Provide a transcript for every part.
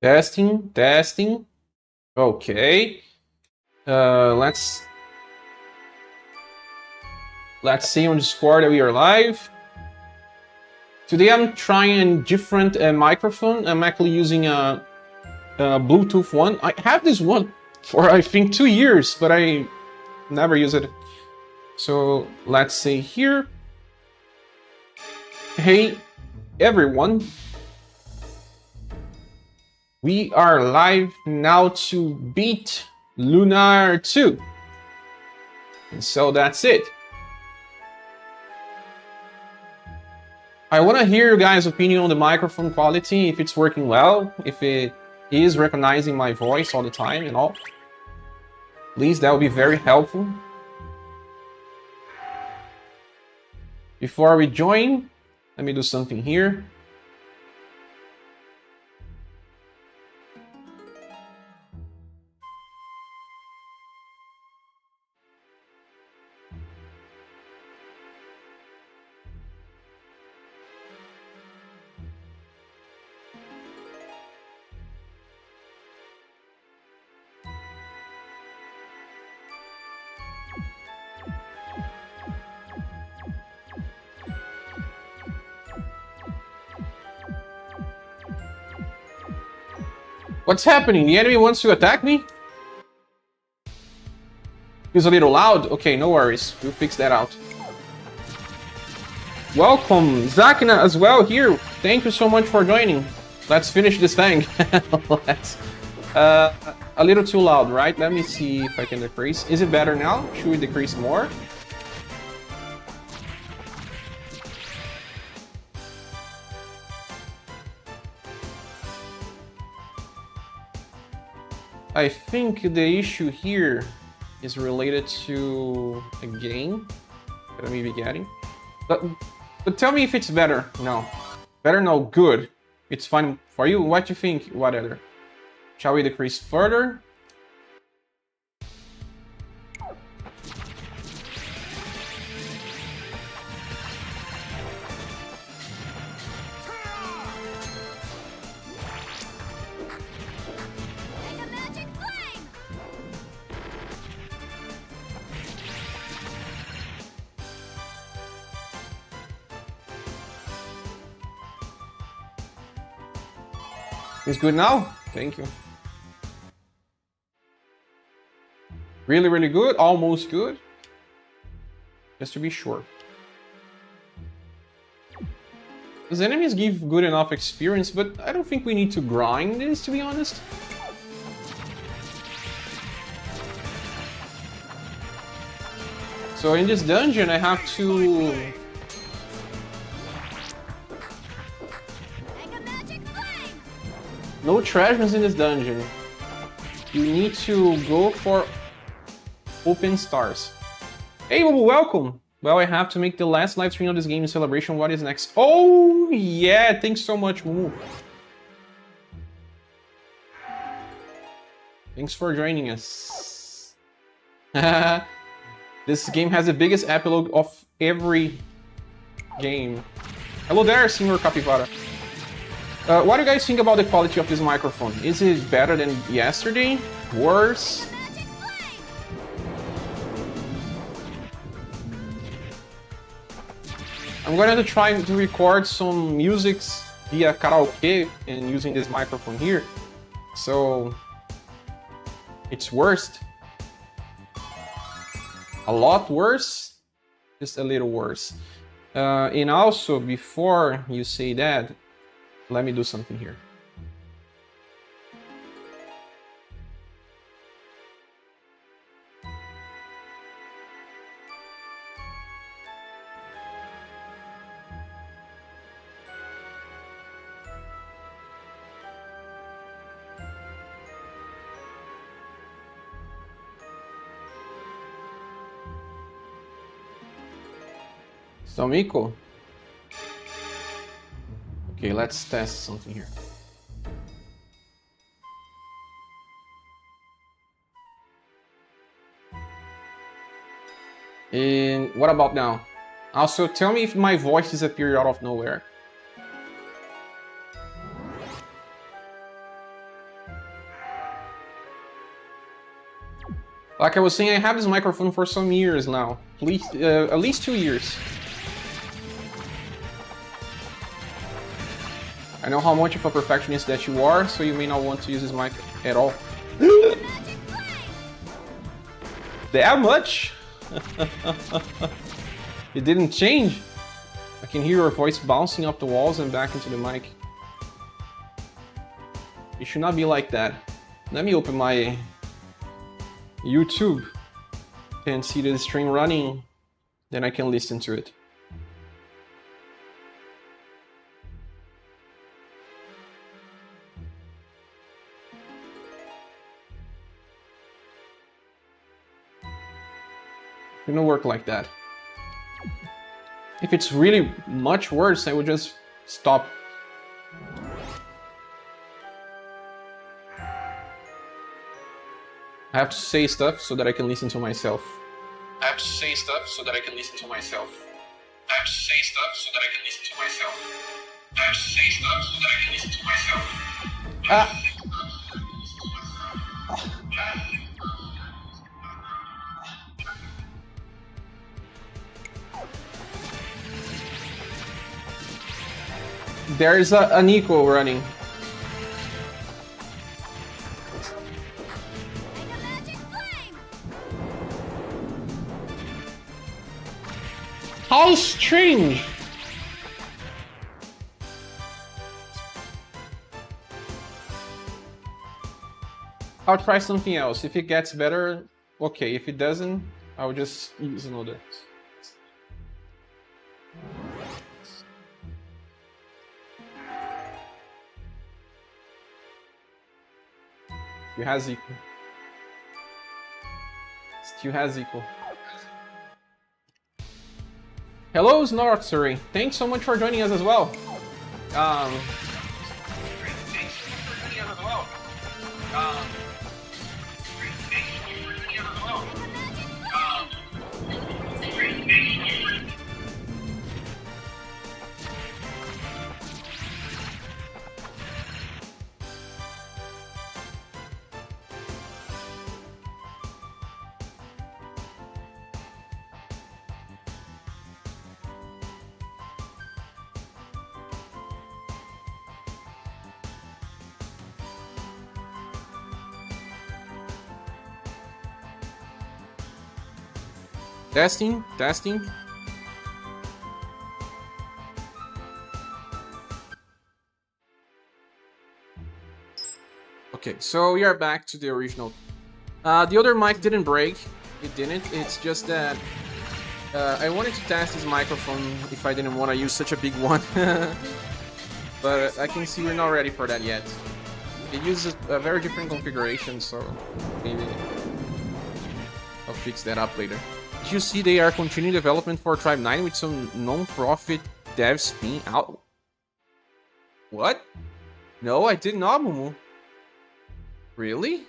Testing, testing. Okay. Let's see on Discord that we are live. Today I'm trying a different microphone. I'm actually using a Bluetooth one. I have this one for I think 2 years, but I never use it. So let's say here. Hey everyone. We are live now to beat Lunar 2. And so that's it. I want to hear your guys' opinion on the microphone quality, if it's working well, if it is recognizing my voice all the time and all. Please, that would be very helpful. Before we join, let me do something here. What's happening? The enemy wants to attack me? He's a little loud? Okay, no worries. We'll fix that out. Welcome, Zakina as well here. Thank you so much for joining. Let's finish this thing. A little too loud, right? Let me see if I can decrease. Is it better now? Should we decrease more? I think the issue here is related to a game that I may be getting. But tell me if it's better. No. Better, no. Good. It's fine for you. What do you think? Whatever. Shall we decrease further? It's good now? Thank you. Really, really good? Almost good? Just to be sure. These enemies give good enough experience, but I don't think we need to grind this, to be honest. So in this dungeon, I have to... No treasures in this dungeon. You need to go for open stars. Hey, welcome! Well, I have to make the last live stream of this game in celebration. What is next? Oh, yeah! Thanks so much, Mumu. Thanks for joining us. This game has the biggest epilogue of every game. Hello there, Senor Capivara. What do you guys think about the quality of this microphone? Is it better than yesterday? Worse? I'm going to try to record some music via karaoke and using this microphone here. So it's worse. A lot worse? Just a little worse. And also, before you say that, let me do something here. Samiko? Okay, let's test something here. And what about now? Also, tell me if my voice disappeared out of nowhere. Like I was saying, I have this microphone for some years now. At least 2 years. I know how much of a perfectionist that you are, so you may not want to use this mic at all. That much? It didn't change. I can hear your voice bouncing off the walls and back into the mic. It should not be like that. Let me open my YouTube and see the stream running, then I can listen to it. It don't work like that. If it's really much worse, I would just stop. I have to say stuff so that I can listen to myself. I have to say stuff so that I can listen to myself. I have to say stuff so that I can listen to myself. I have to say stuff so that I can listen to myself. There's an echo running. How strange! I'll try something else. If it gets better, okay. If it doesn't, I'll just use another. Still has equal. Still has equal. Hello, Snortsuri. Thanks so much for joining us as well. Testing, testing. Okay, so we are back to the original. The other mic didn't break. It didn't. It's just that I wanted to test this microphone if I didn't want to use such a big one. But I can see we're not ready for that yet. It uses a very different configuration, so maybe I'll fix that up later. Did you see they are continuing development for Tribe 9 with some non-profit dev spin out? What? No, I did not, Mumu. Really?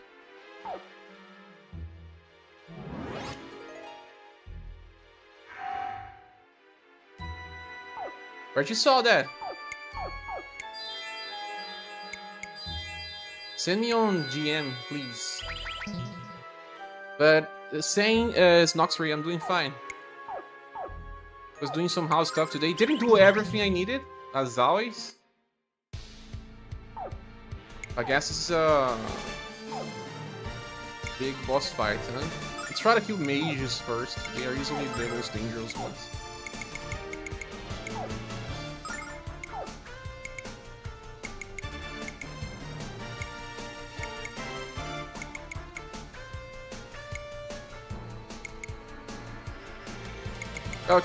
Where'd you saw that? Send me on GM, please. But saying Snoxry, I'm doing fine. Was doing some house stuff today. Didn't do everything I needed, as always. I guess it's a big boss fight, huh? Let's try to kill mages first. They are usually the most dangerous ones.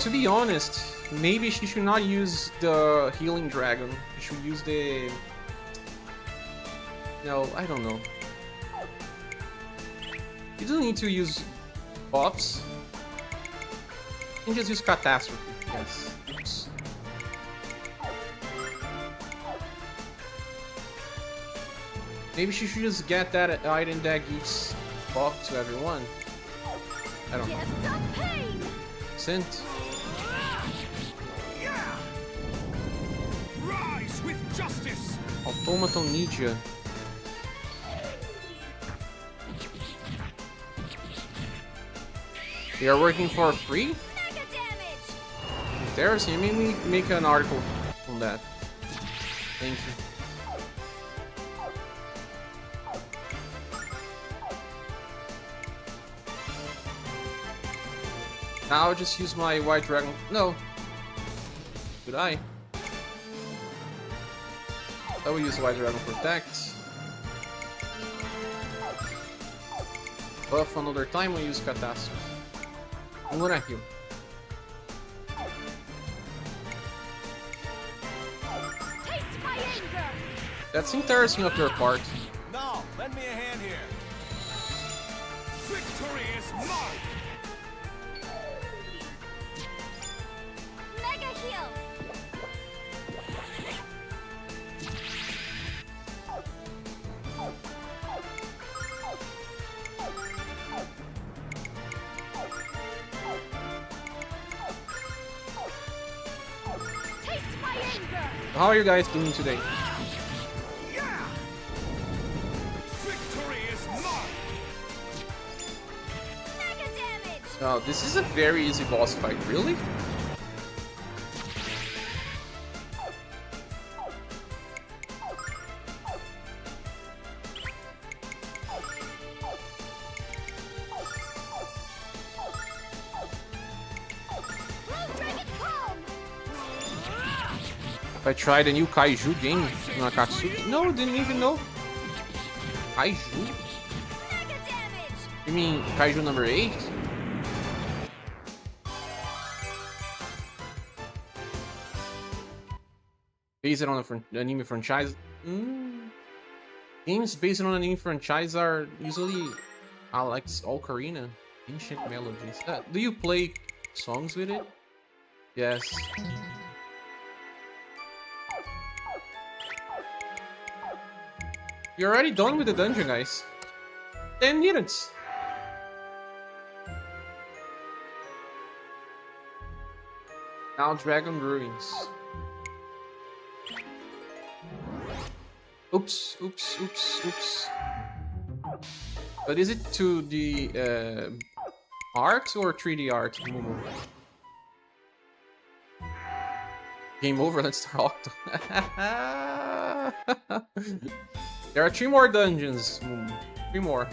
To be honest, maybe she should not use the healing dragon. She should use the... No, I don't know. You don't need to use buffs. You can just use catastrophe. Yes. Oops. Maybe she should just get that item that gives buff to everyone. I don't know. Sent. Rise with justice. Automaton Ninja. They are working for free? Mega damage. Interesting. Let me make an article on that. Thank you. Now I'll just use my white dragon. No. Should I? I will use white dragon protect. Buff another time, we'll use catastrophe. I'm gonna heal. Taste my anger. That's interesting of your part. Now, lend me a hand here. Victory is mine. Mega heal. Taste my anger. How are you guys doing today? Yeah. Victory is mine. Mega damage. Oh, this is a very easy boss fight, really? Blue dragon palm. I tried a new Kaiju game, Nakatsuki. No, didn't even know. Kaiju? Mega damage. You mean Kaiju number 8? Based on an anime franchise? Games based on an anime franchise are usually Alex Ocarina, Ancient Melodies. Do you play songs with it? Yes. You're already done with the dungeon, guys. 10 minutes. Now Dragon Ruins. Oops, oops, oops, oops. But is it to the art or 3D art, Mumu? Game over, let's start Octo. There are 3 more dungeons, Mumu. 3 more.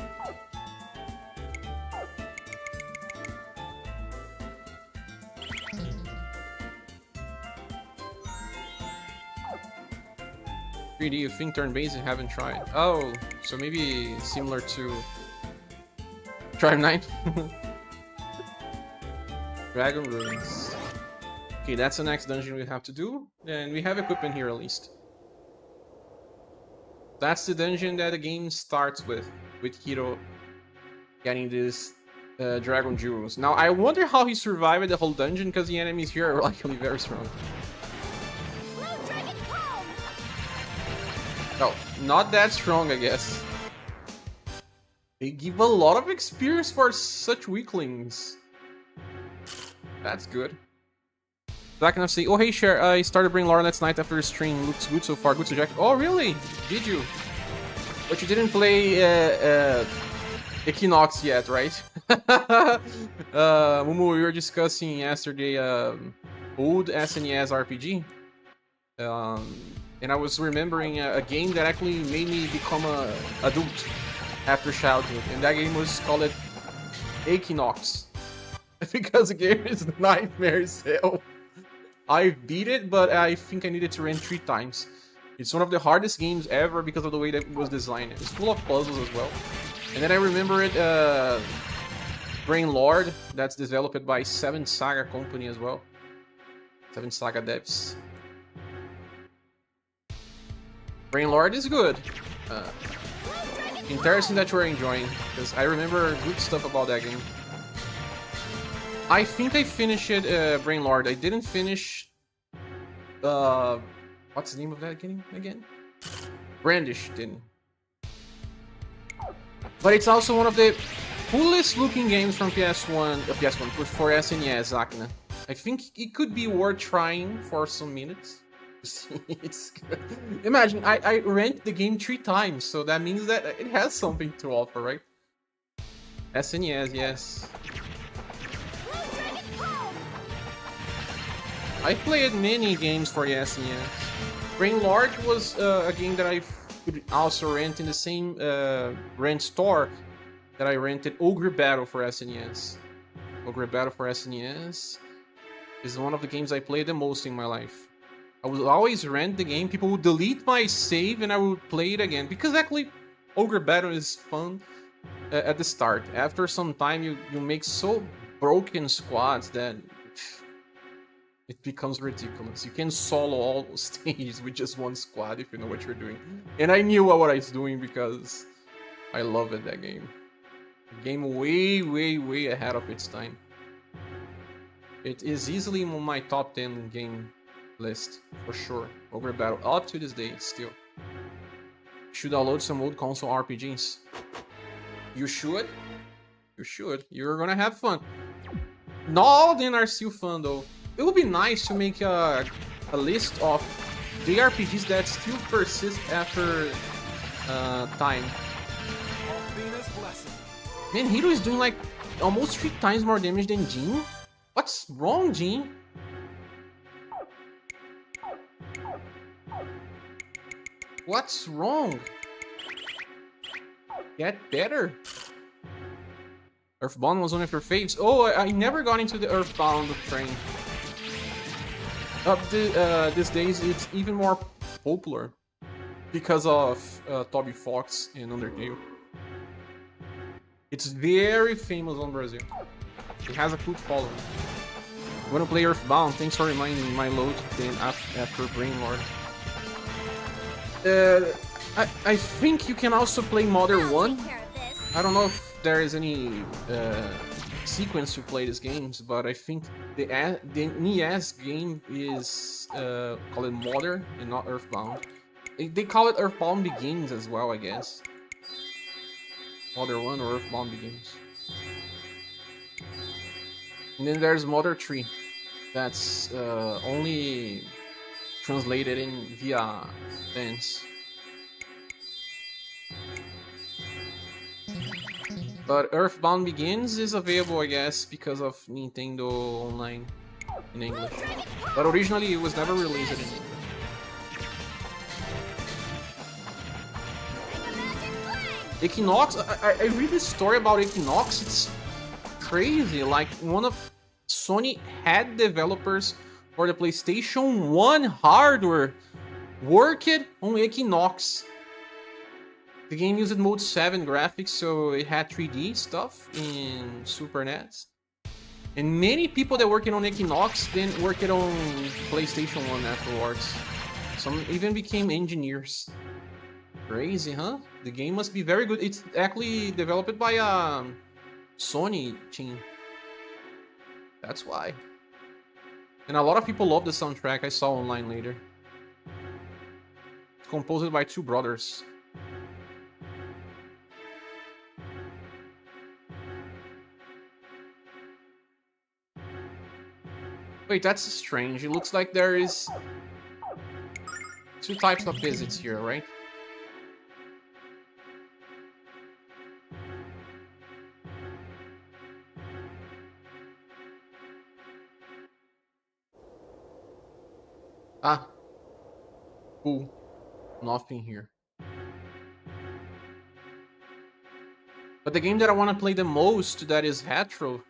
You think turn-based? You haven't tried. Oh, so maybe similar to Tribe 9. Dragon Ruins. Okay, that's the next dungeon we have to do, and we have equipment here at least. That's the dungeon that the game starts with Hiro getting this Dragon Jewels. Now I wonder how he survived the whole dungeon, because the enemies here are likely very strong. No, not that strong, I guess. They give a lot of experience for such weaklings. That's good. So I can say, oh hey Cher, I started bringing Laura last night after the stream. Looks good so far. Good suggestion. Oh really? Did you? But you didn't play Equinox yet, right? Mumu, we were discussing yesterday old SNES RPG. And I was remembering a game that actually made me become an adult after childhood. And that game was called Equinox. Because the game is nightmare as hell. I beat it, but I think I needed to run 3 times. It's one of the hardest games ever because of the way that it was designed. It's full of puzzles as well. And then I remember it, Brain Lord, that's developed by 7 Saga Company as well. 7 Saga devs. Brain Lord is good. Interesting that you're enjoying, because I remember good stuff about that game. I think I finished it, Brain Lord. I didn't finish... what's the name of that game again? Brandish didn't. But it's also one of the coolest looking games from PS1 for SNES, Akina. I think it could be worth trying for some minutes. It's good. Imagine, I rent the game 3 times, so that means that it has something to offer, right? SNES, yes. I played many games for the SNES. Brain Lord was a game that I could also rent in the same rent store that I rented Ogre Battle for SNES. Ogre Battle for SNES is one of the games I played the most in my life. I would always rent the game, people would delete my save and I would play it again. Because actually, Ogre Battle is fun at the start. After some time, you make so broken squads that it becomes ridiculous. You can solo all stages with just one squad if you know what you're doing. And I knew what I was doing because I loved that game. A game way ahead of its time. It is easily on my top 10 game list, for sure. Ogre Battle, up to this day, still. Should download some old console RPGs. You should. You should. You're gonna have fun. Not all of them are still fun, though. It would be nice to make a list of JRPGs that still persist after time. Man, Hiro is doing like almost 3 times more damage than Jin? What's wrong, Jin? What's wrong? Get better. Earthbound was one of your faves. Oh, I never got into the Earthbound train. These days, it's even more popular because of Toby Fox and Undertale. It's very famous on Brazil. It has a good following. Wanna play Earthbound? Thanks for reminding me. My load then after Brain Lord. I think you can also play Mother 1. I don't know if there is any sequence to play these games, but I think the NES game is called Mother and not Earthbound. They call it Earthbound Begins as well, I guess. Mother 1 or Earthbound Begins. And then there's Mother 3. That's only translated in via fans. But Earthbound Begins is available, I guess, because of Nintendo Online in English. But originally it was never released in English. Equinox, I read this story about Equinox, it's crazy. Like, one of Sony head developers for the PlayStation 1 hardware worked on Equinox. The game used Mode 7 graphics, so it had 3D stuff in Super NES. And many people that worked on Equinox then worked on PlayStation 1 afterwards. Some even became engineers. Crazy, huh? The game must be very good. It's actually developed by a Sony team. That's why. And a lot of people love the soundtrack. I saw online later. It's composed by 2 brothers. Wait, that's strange. It looks like there is 2 types of visits here, right? Ah. Cool. Nothing here. But the game that I want to play the most that is retro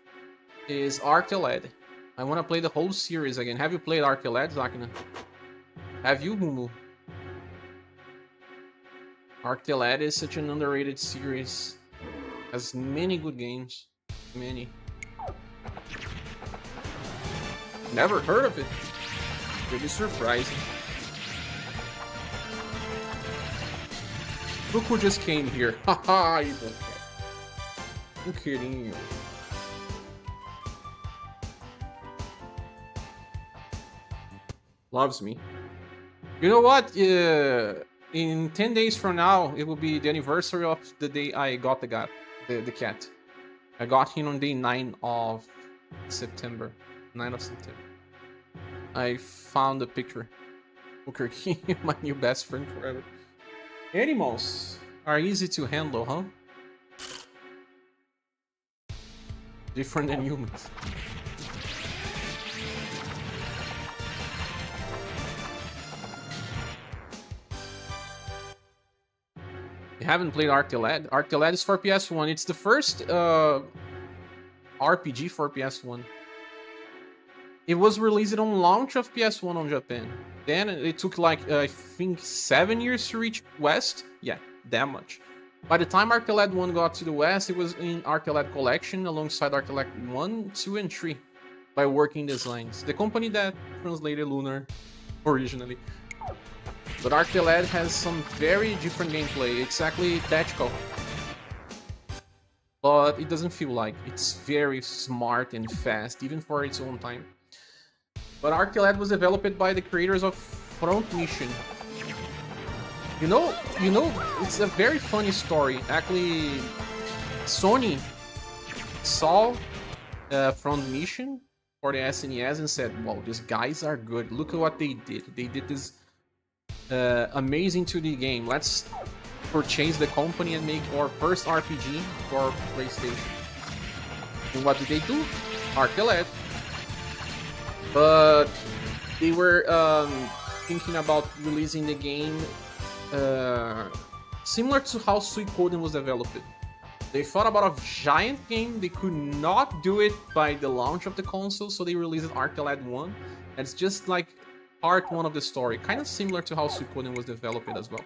is Archeled. I want to play the whole series again. Have you played Archeled, Zakina? Have you, Mumu? Archeled is such an underrated series. Has many good games. Many. Never heard of it. Pretty surprising. Look who just came here. Haha, you don't care. I'm kidding you. Loves me. You know what? In 10 days from now, it will be the anniversary of the day I got the cat. I got him on day 9 of September. 9 of September. I found a picture. Booker King, my new best friend forever. Animals are easy to handle, huh? Different than humans. You haven't played Arctilad? Arctilad is for PS1. It's the first RPG for PS1. It was released on launch of PS1 on Japan. Then it took like, I think 7 years to reach West. Yeah, that much. By the time Arctilad 1 got to the West, it was in Arctilad Collection alongside Arctilad 1, 2, and 3 by Working Designs, the company that translated Lunar originally. But Arctilad has some very different gameplay. It's actually tactical. But it doesn't feel like. It's very smart and fast, even for its own time. But Arctilad was developed by the creators of Front Mission. You know, it's a very funny story. Actually, Sony saw Front Mission for the SNES and said, wow, these guys are good. Look at what they did. They did this amazing 2D game. Let's purchase the company and make our first RPG for PlayStation. And what did they do? Arctilad. But they were thinking about releasing the game similar to how Suikoden was developed. They thought about a giant game. They could not do it by the launch of the console, so they released Arctilad 1. It's just like part 1 of the story, kind of similar to how Suikoden was developed as well.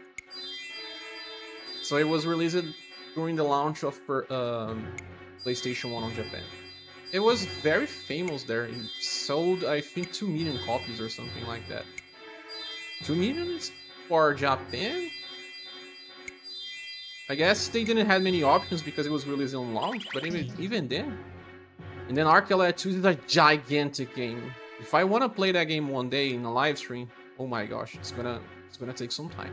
So it was released during the launch of PlayStation 1 on Japan. It was very famous there. It sold, I think, 2 million copies or something like that. 2 million for Japan? I guess they didn't have many options because it was released on launch, but even then. And then Arctilad 2 is a gigantic game. If I want to play that game one day in a live stream, oh my gosh, it's gonna take some time.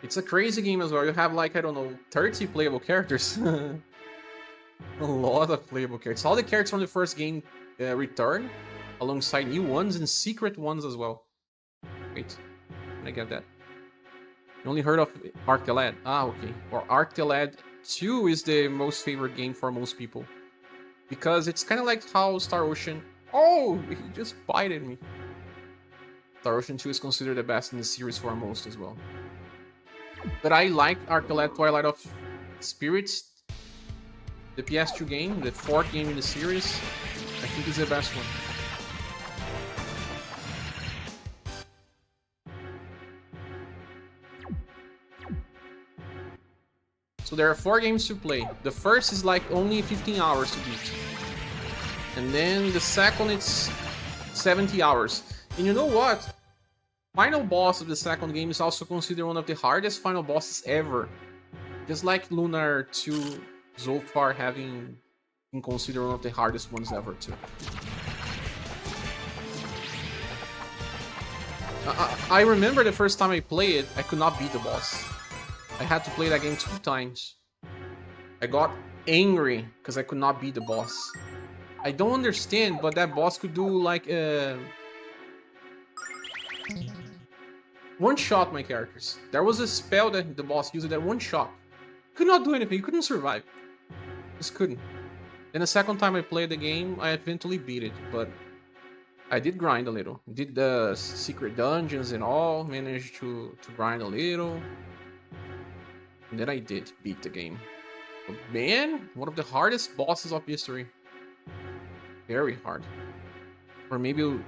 It's a crazy game as well. You have like, I don't know, 30 playable characters. A lot of playable characters. All the characters from the first game return, alongside new ones and secret ones as well. Wait, can I get that? You only heard of Arctilad. Ah, okay. Or Arctilad 2 is the most favorite game for most people. Because it's kind of like how Star Ocean... Oh, he just bited me. Star Ocean 2 is considered the best in the series for most as well. But I like Arctilad Twilight of Spirits. The PS2 game, the 4th game in the series. I think it's the best one. So there are 4 games to play. The first is like only 15 hours to beat. And then the second it's 70 hours. And you know what? Final boss of the second game is also considered one of the hardest final bosses ever. Just like Lunar 2 so far having been considered one of the hardest ones ever too. I remember the first time I played it, I could not beat the boss. I had to play that game 2 times. I got angry because I could not beat the boss. I don't understand, but that boss could do like one-shot my characters. There was a spell that the boss used that one-shot. Could not do anything, couldn't survive. Just couldn't. Then the second time I played the game, I eventually beat it, but I did grind a little. Did the secret dungeons and all, managed to grind a little. And then I did beat the game. But man, one of the hardest bosses of history. Very hard. Or maybe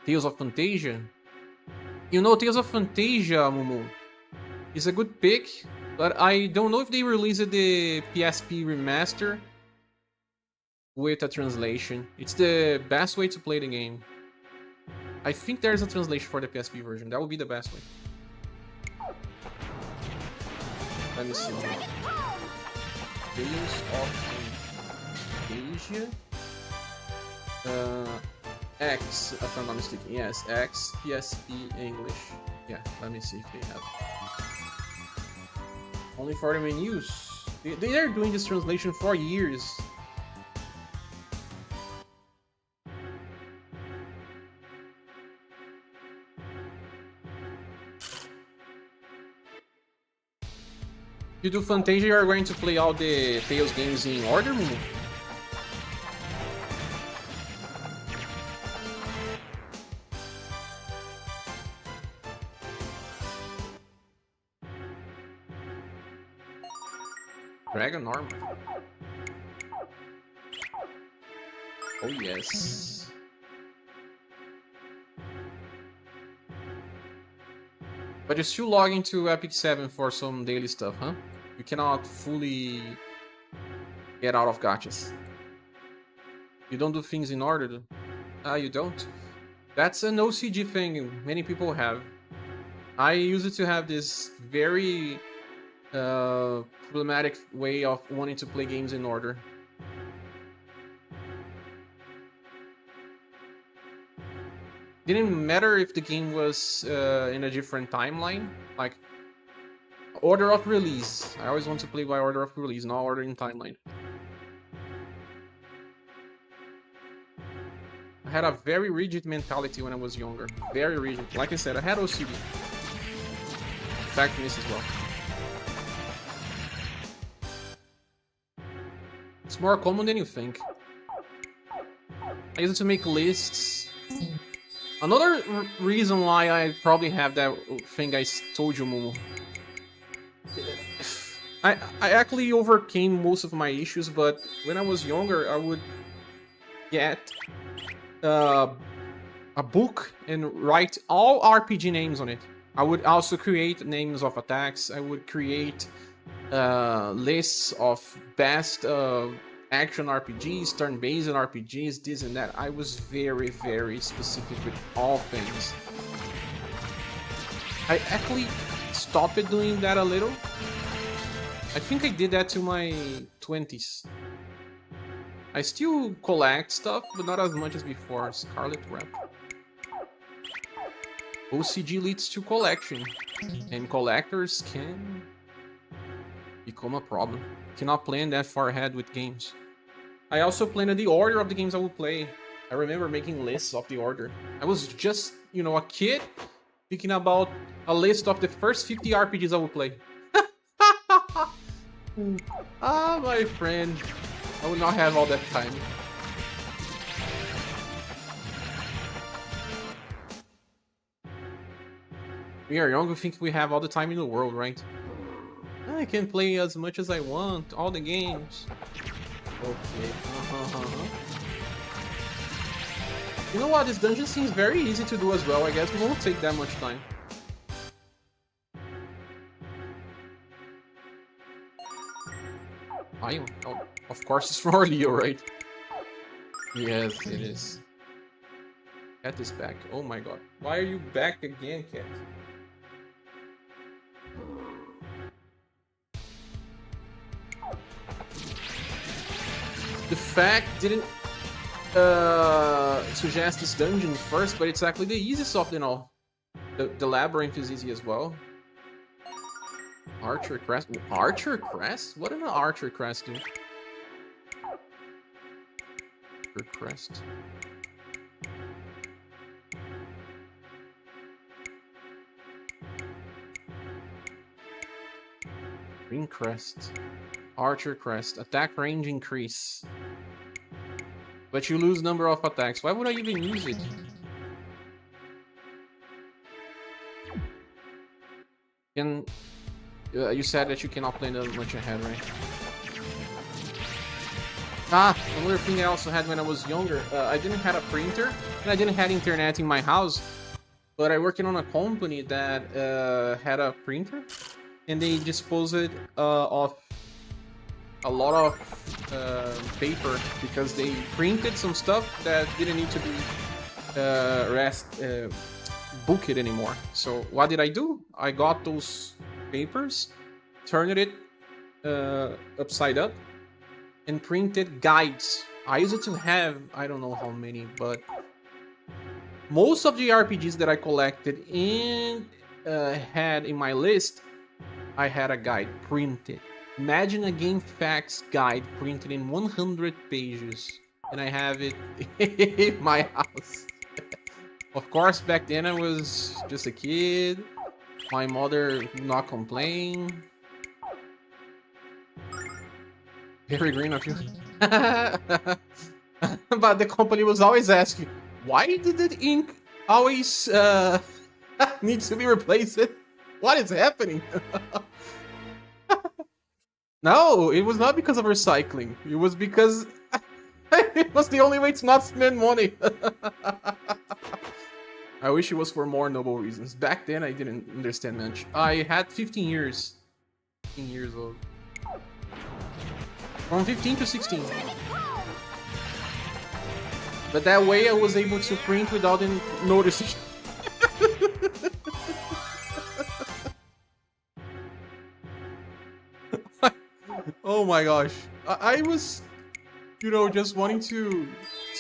Tales of Fantasia. You know, Tales of Fantasia, Mumu, is a good pick, but I don't know if they released the PSP remaster with a translation. It's the best way to play the game. I think there's a translation for the PSP version. That would be the best way. Let me see. Tales of Fantasia. X, if I'm not mistaken. Yes, X, PSP, English. Yeah, let me see if they have. Only for the menus. They are doing this translation for years. You do Fantasia, you are going to play all the Tales games in order, Mumu? Dragon armor. Oh yes. But you still log into Epic 7 for some daily stuff, huh? You cannot fully get out of gachas. You don't do things in order to... Ah, you don't? That's an OCG thing many people have. I used to have this very problematic way of wanting to play games in order. Didn't matter if the game was in a different timeline, like order of release. I always want to play by order of release, not order in timeline. I had a very rigid mentality when I was younger. Very rigid. Like I said, I had OCD. In fact, this as well. It's more common than you think. I used to make lists. Another reason why I probably have that thing I told you, Momo. I actually overcame most of my issues, but when I was younger, I would get a book and write all RPG names on it. I would also create names of attacks. I would create lists of best action RPGs, turn-based RPGs, this and that. I was very, very specific with all things. I actually stopped doing that a little. I think I did that to my 20s. I still collect stuff, but not as much as before. Scarlet Rep. OCG leads to collection, and collectors can become a problem. Cannot plan that far ahead with games. I also planned the order of the games I would play. I remember making lists of the order. I was just, you know, a kid thinking about a list of the first 50 RPGs I would play. Ah, my friend. I would not have all that time. We are young, we think we have all the time in the world, right? I can play as much as I want, all the games. Okay. You know what? This dungeon seems very easy to do as well. I guess it won't take that much time. Oh, of course it's for Leo, right? Yes, it is. Cat is back. Oh my god. Why are you back again, Cat? The fact didn't suggest this dungeon first, but it's actually the easiest of them all. The labyrinth is easy as well. Archer Crest? Archer Crest? What did an Archer Crest do? Archer Crest. Green Crest. Archer Crest. Attack range increase. But you lose number of attacks. Why would I even use it? You said that you cannot plan that much ahead, right? Ah, another thing I also had when I was younger. I didn't have a printer, and I didn't have internet in my house. But I worked on a company that had a printer, and they disposed of a lot of paper because they printed some stuff that didn't need to be booked anymore. So what did I do? I got those papers, turned it upside up, and printed guides. I used to have, I don't know how many, but most of the RPGs that I collected and had in my list, I had a guide printed. Imagine a game facts guide printed in 100 pages, and I have it in my house. Of course, back then I was just a kid. My mother did not complain. Very green of you. But the company was always asking, why did the ink always need to be replaced? What is happening? No, it was not because of recycling. It was because it was the only way to not spend money. I wish it was for more noble reasons. Back then, I didn't understand much. I had 15 years. 15 years old. From 15 to 16. But that way, I was able to print without noticing. Oh my gosh. I was, you know, just wanting to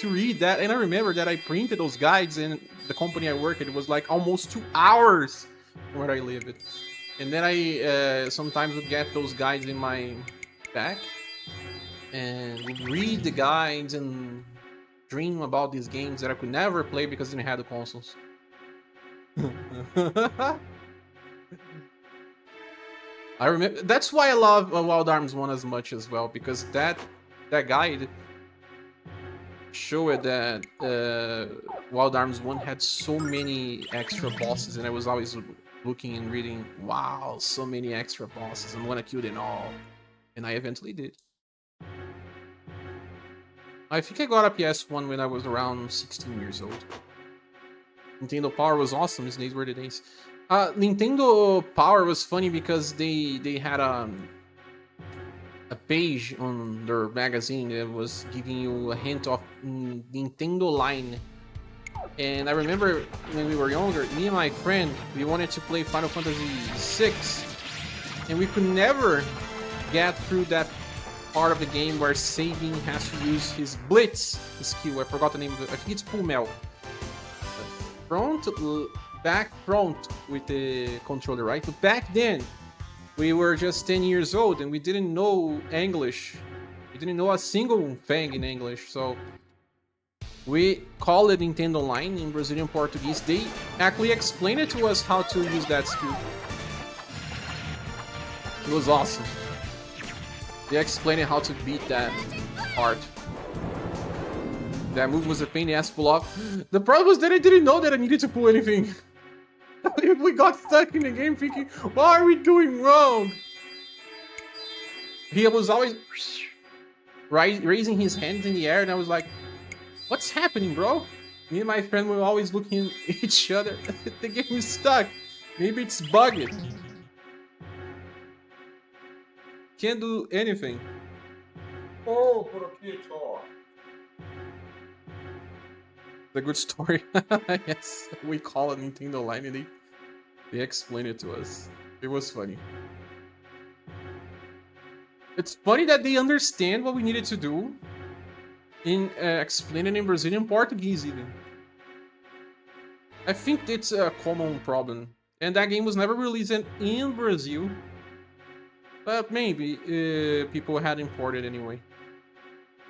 read that, and I remember that I printed those guides in the company I work at. It was like almost 2 hours where I live it. And then I sometimes would get those guides in my back and would read the guides and dream about these games that I could never play because I didn't have the consoles. I remember, that's why I love Wild Arms 1 as much as well, because that guide showed that Wild Arms 1 had so many extra bosses, and I was always looking and reading, wow, so many extra bosses, I'm gonna kill them all. And I eventually did. I think I got a PS1 when I was around 16 years old. Nintendo Power was awesome, these were the days. Nintendo Power was funny because they had a page on their magazine that was giving you a hint of Nintendo line. And I remember when we were younger, me and my friend, we wanted to play Final Fantasy VI, and we could never get through that part of the game where Sabin has to use his Blitz skill. I forgot the name of it. I think it's Pummel. Back front with the controller, right? But back then, we were just 10 years old and we didn't know English. We didn't know a single thing in English, so we called it Nintendo Line in Brazilian Portuguese. They actually explained it to us how to use that skill. It was awesome. They explained how to beat that part. That move was a pain in the ass to pull off. The problem was that I didn't know that I needed to pull anything. We got stuck in the game thinking, what are we doing wrong? He was always raising his hands in the air, and I was like, what's happening, bro? Me and my friend were always looking at each other. The game is stuck. Maybe it's bugged. Can't do anything. Oh, Porquito. A good story. Yes, we call it Nintendo Line, and they explain it to us. It was funny. It's funny that they understand what we needed to do in explaining in Brazilian Portuguese even. I think it's a common problem, and that game was never released in Brazil, but maybe people had imported anyway.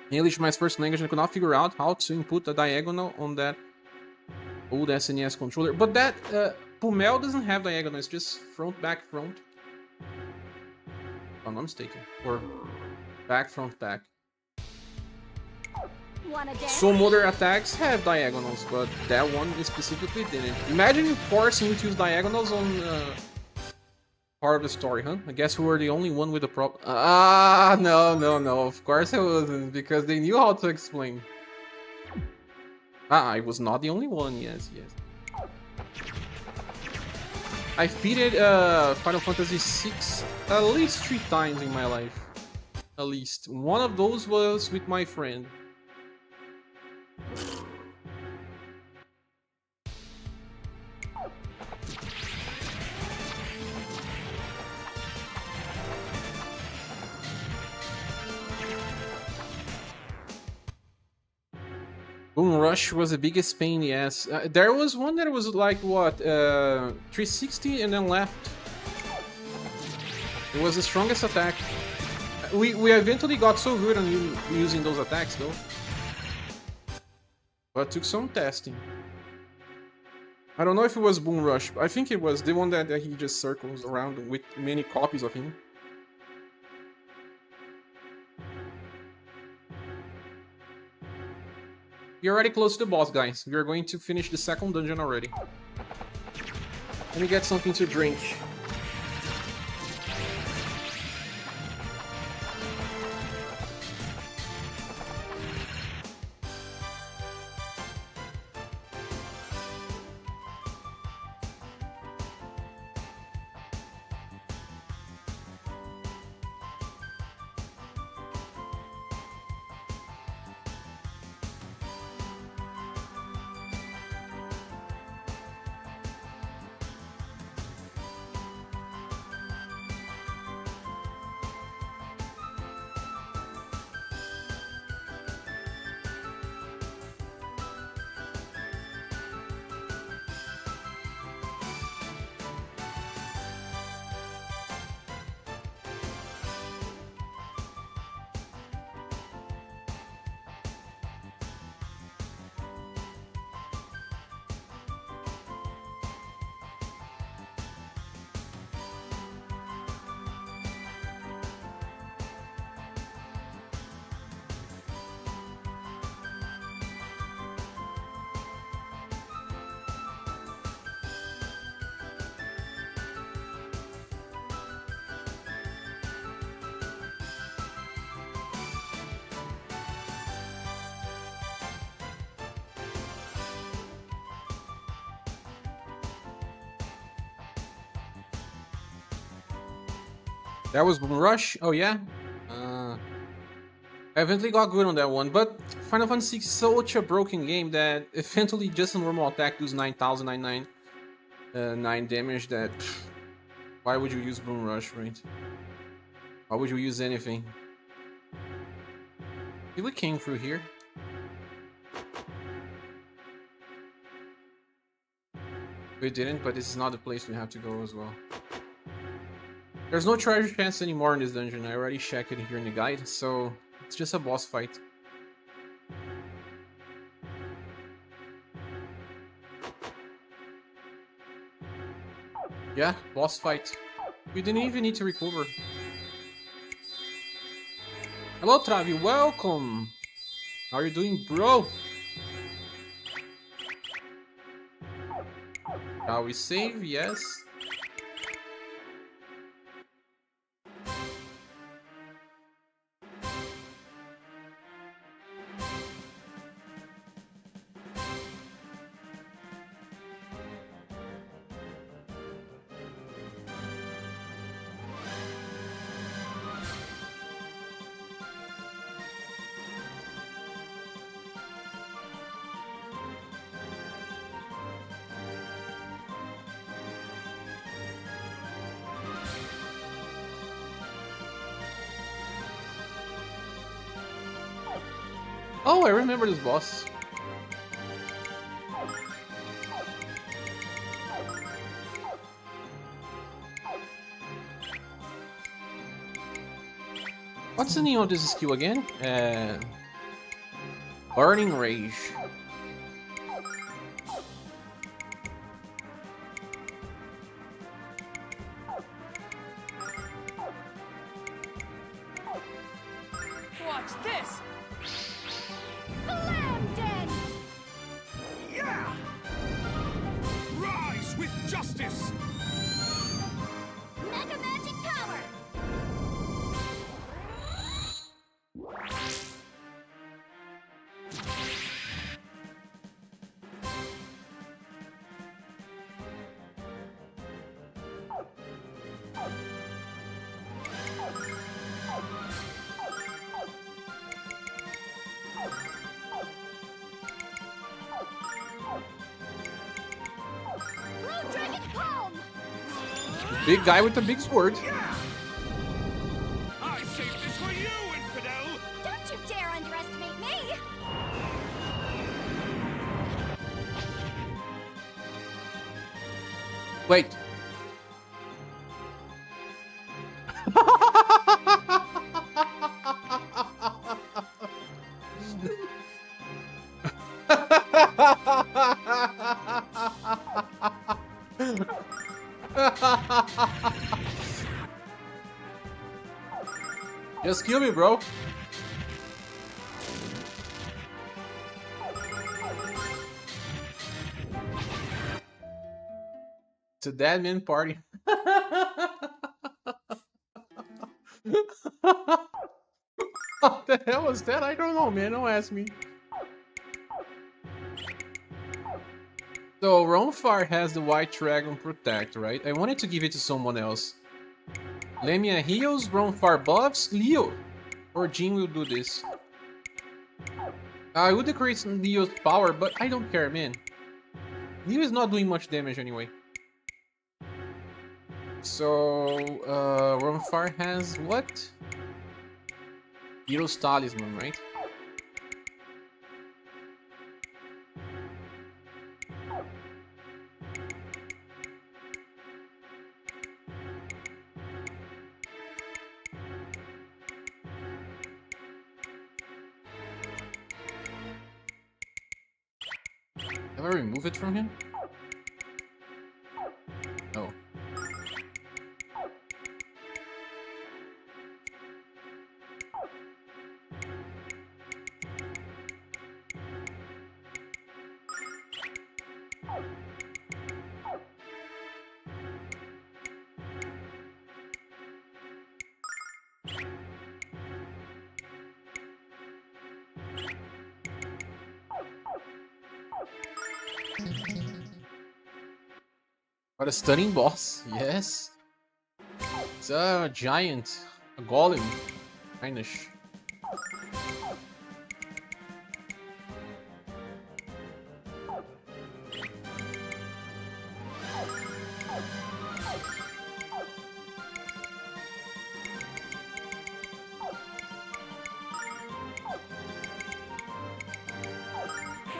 English, my first language, I could not figure out how to input a diagonal on that old SNES controller. But that Pummel doesn't have diagonal, it's just front, back, front. If I'm not mistaken. Or back, front, back. Some other attacks have diagonals, but that one specifically didn't. Imagine forcing you to use diagonals on part of the story, huh? I guess we were the only one with a problem. No. Of course I wasn't, because they knew how to explain. I was not the only one. Yes. I've beaten Final Fantasy VI at least 3 times in my life. At least. One of those was with my friend. Boom Rush was the biggest pain in the ass. There was one that was like, what, 360 and then left. It was the strongest attack. We eventually got so good on using those attacks though. But it took some testing. I don't know if it was Boom Rush. I think it was the one that he just circles around with many copies of him. We're already close to the boss, guys. We are going to finish the second dungeon already. Let me get something to drink. That was Boom Rush. Oh yeah. I eventually got good on that one, but Final Fantasy is such a broken game that eventually just a normal attack does 9,999 damage. That why would you use Boom Rush, right? Why would you use anything? If we came through here. We didn't, but this is not the place we have to go as well. There's no treasure chest anymore in this dungeon. I already checked it here in the guide, so it's just a boss fight. Yeah, boss fight. We didn't even need to recover. Hello, Travi. Welcome. How are you doing, bro? Shall we save? Yes. Oh, I remember this boss. What's the name of this skill again? Burning Rage. Watch this! Slam dance! Yeah! Rise with justice! Mega magic power! Blue dragon palm! Big guy with the big sword. Yeah! I saved this for you, infidel! Don't you dare underestimate me! Wait. Just kill me, bro. It's a dead man party. What the hell was that? I don't know, man. Don't ask me. So, Ronfar has the White Dragon Protect, right? I wanted to give it to someone else. Lemia heals, Ronfar buffs, Leo. Or Jean will do this. I would decrease Leo's power, but I don't care, man. Leo is not doing much damage anyway. So, Ronfar has what? Hero's Talisman, right? Have I removed it from him? No. What a stunning boss, yes. It's a giant, a golem, kindish.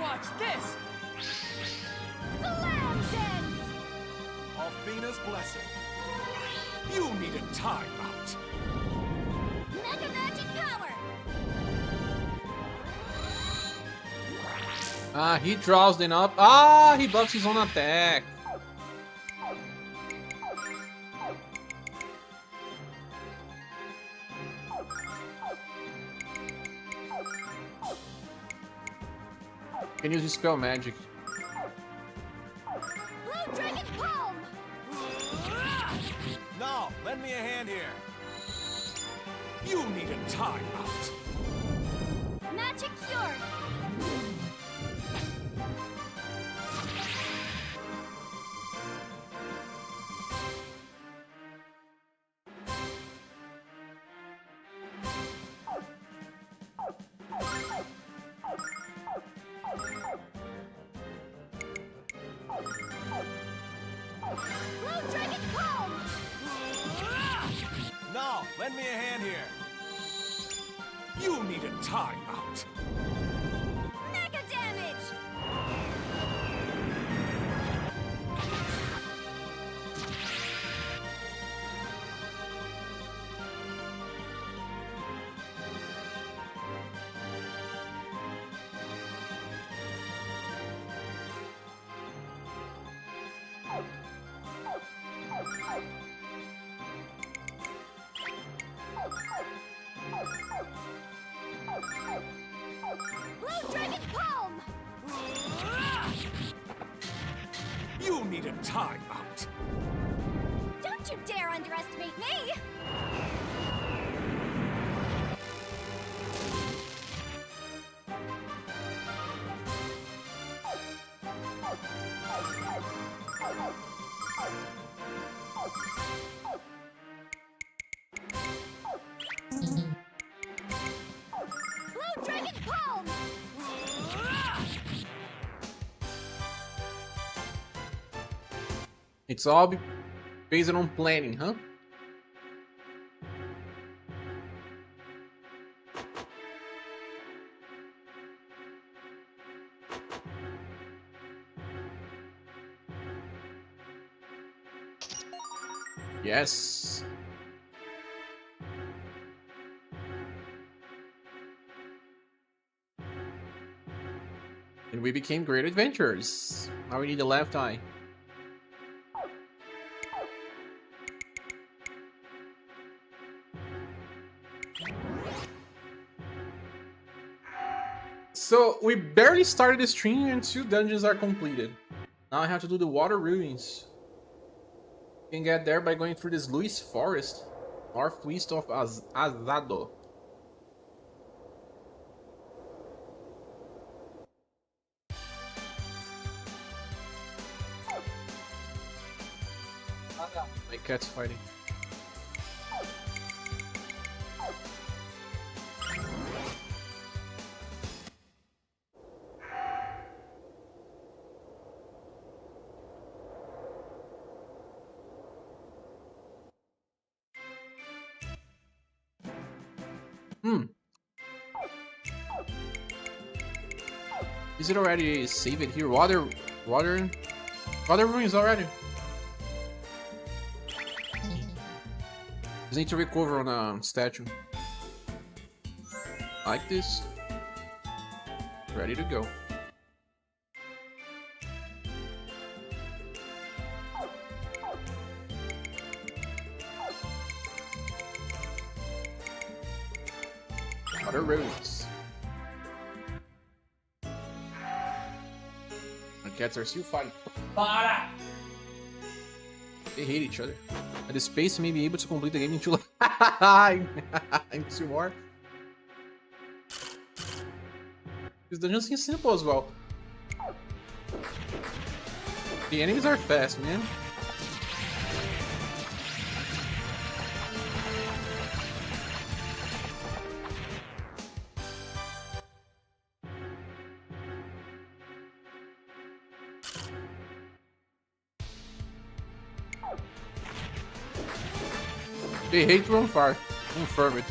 Watch this! Slam dance! Of Venus' blessing. You need a timeout. Mega magic power! Ah, he draws them up. Ah, he buffs his own attack. Can use his spell magic. Blue dragon palm! No, lend me a hand here. You need a timeout. Magic cure! Blue dragon palm! No, lend me a hand here. You need a timeout. Mega damage! Blue dragon palm! You need a timeout. Don't you dare underestimate me! Blue dragon palm! It's all based on planning, huh? Yes. And we became great adventurers. Now we need the left eye. So we barely started the stream and 2 dungeons are completed. Now I have to do the water ruins. You can get there by going through this Luis forest, northwest of Azado. My cat's fighting. Is it already saved it here? Water ruins already. Just need to recover on a statue. Like this. Ready to go. Water ruins. The cats are still fighting. Para! They hate each other. At this pace, may be able to complete the game in 2 in 2 more. This dungeon seems simple as well. The enemies are fast, man. They hate to run far. Confirm it.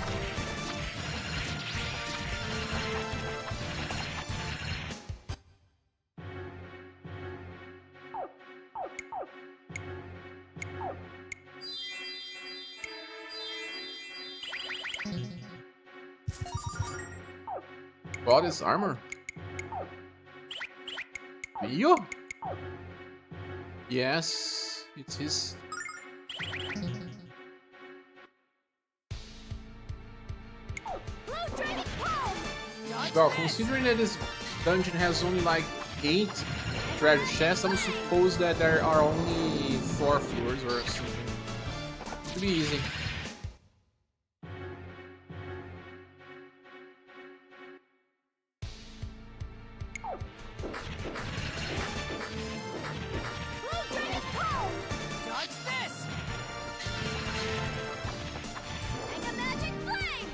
Wow, this armor. Yo. Yes, it's his. Well, considering that this dungeon has only like 8 treasure chests, I would suppose that there are only 4 floors or something. Should be easy. Dodge this! Make a magic flame!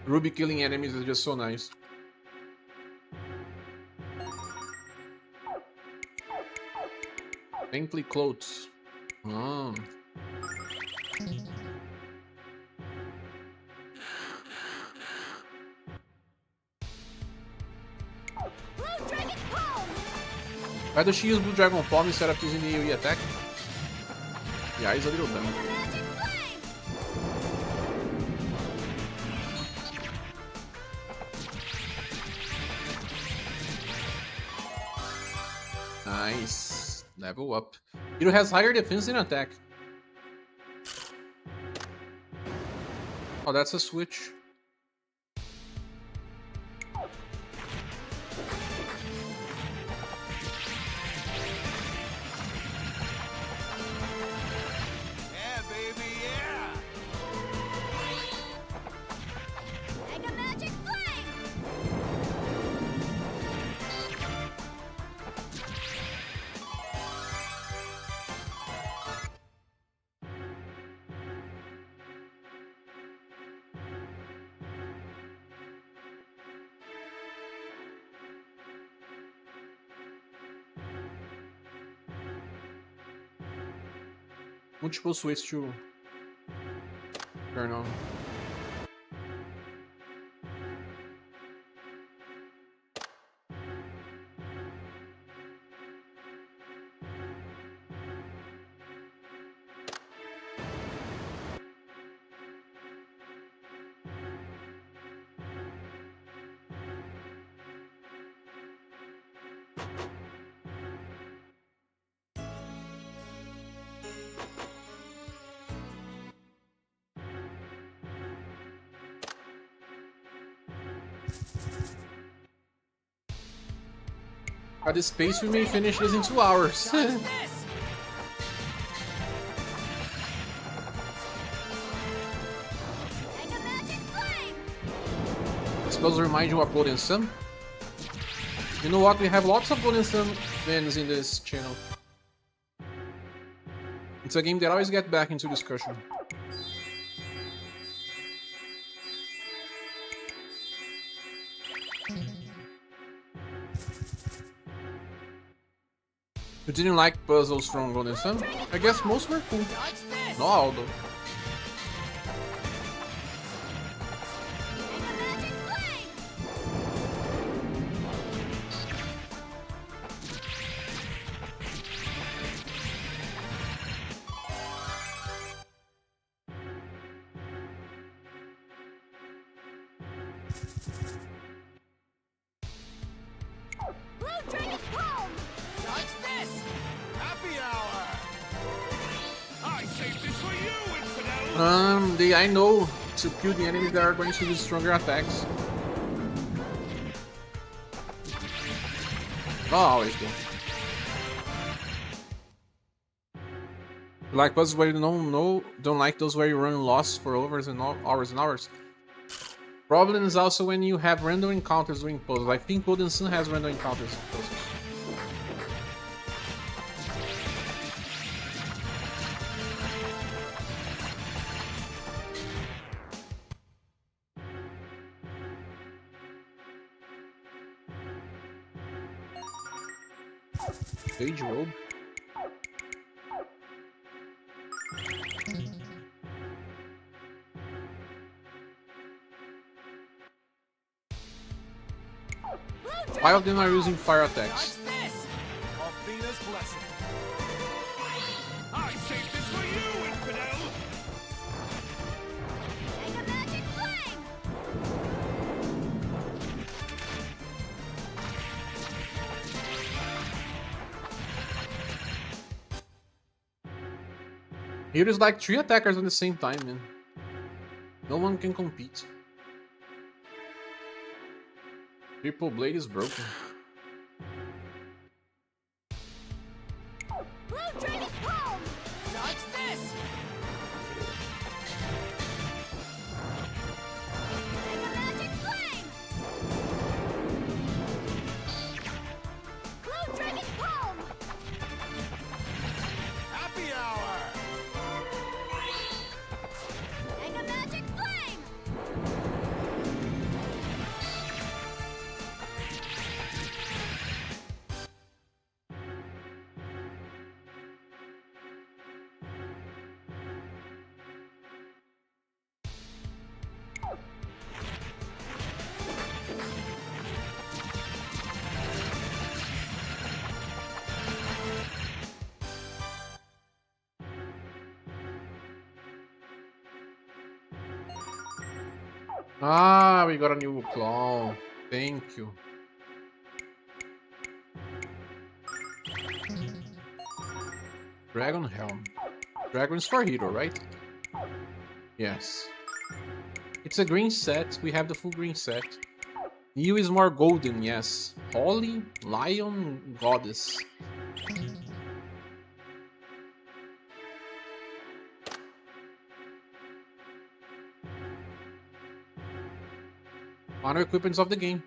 Ruby killing enemies is just so nice. Faintly clothes. Oh. Blue dragon palm! Why does she use Blue Dragon Palm instead of using the AoE attack? Yeah, he's a little dumb. Make a magic flame! Nice. Level up. It has higher defense than attack. Oh, that's a switch. Yeah, baby, yeah! Make a magic flame! Multiple switch to turn on. At this pace, we may finish this in 2 hours. Dodge this! Make a magic flame! I suppose remind you of Golden Sun. You know what? We have lots of Golden Sun fans in this channel. It's a game that I always get back into discussion. You didn't like puzzles from Golden Sun? I guess most were cool. Dodge this! Not all though. Make a magic flame! Blue dragon palm! Dodge this! Happy hour! I saved this for you, infidel! I know to kill the enemies that are going to use stronger attacks. Oh, always do. You like puzzles where you don't like those where you run lost for hours and hours and hours. Problem is also when you have random encounters doing puzzles. I think Golden Sun has random encounters in puzzles. Stage robe. 5 of them are using fire Dodge attacks. this! Athena's blessing. I saved this for you, infidel! Mega Magic Flame! Here is like 3 attackers at the same time, man. No one can compete. Triple Blade is broken. Blue Dragon Palm! Dodge this! Mega Magic Flame! Blue Dragon Palm! Happy hour! Mega Magic Flame! Ah, we got a new claw. Thank you. Dragon Helm. Dragon's for hero, right? Yes. It's a green set. We have the full green set. New is more golden, yes. Holly, Lion, Goddess. Honor equipments of the game.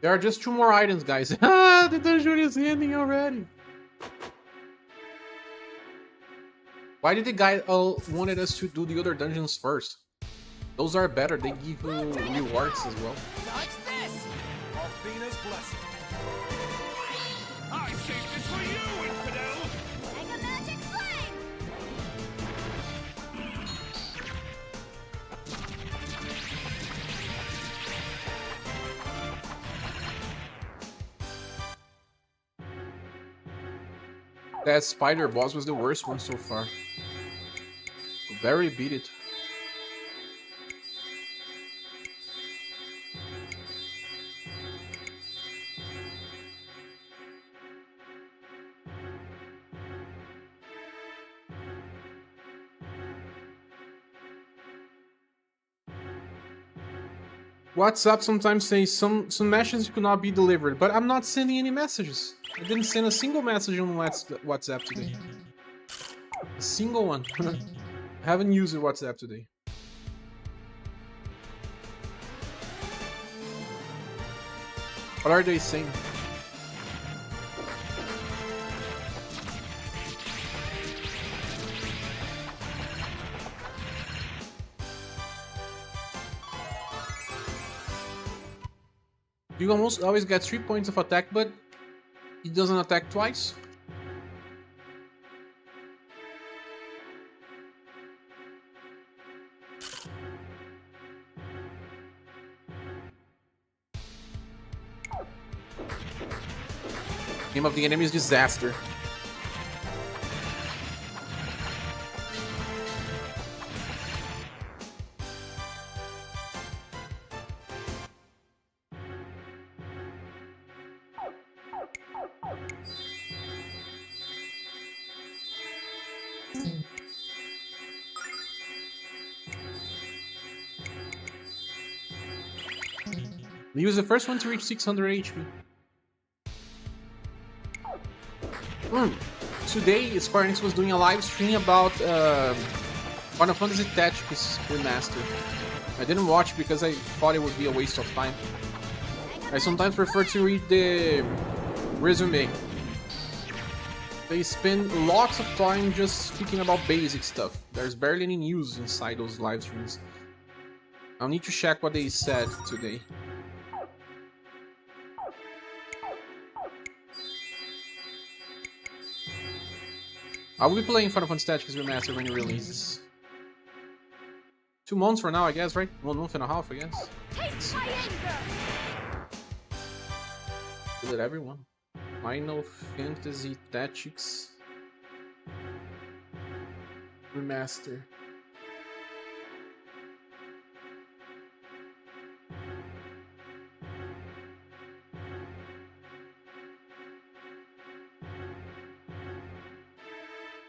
There are just 2 more items, guys. Ah, the dungeon is ending already. Why did the guy wanted us to do the other dungeons first? Those are better. They give you rewards as well. Dodge this! Athena's blessing. I saved this for you, infidel! Mega Magic Flame! That spider boss was the worst one so far. Very beat it. WhatsApp sometimes says some messages could not be delivered, but I'm not sending any messages. I didn't send a single message on WhatsApp today. A single one. I haven't used WhatsApp today. What are they saying? You almost always get 3 points of attack, but he doesn't attack twice. Name of the enemy is Disaster. He was the first one to reach 600 HP. Today, Square Enix was doing a live stream about Final Fantasy Tactics Remastered. I didn't watch because I thought it would be a waste of time. I sometimes prefer to read the resume. They spend lots of time just speaking about basic stuff. There's barely any news inside those live streams. I'll need to check what they said today. I will be playing Final Fantasy Tactics Remastered when it releases. 2 months from now, I guess, right? 1 month and a half, I guess. Taste my anger! Is it everyone? Final Fantasy Tactics Remaster.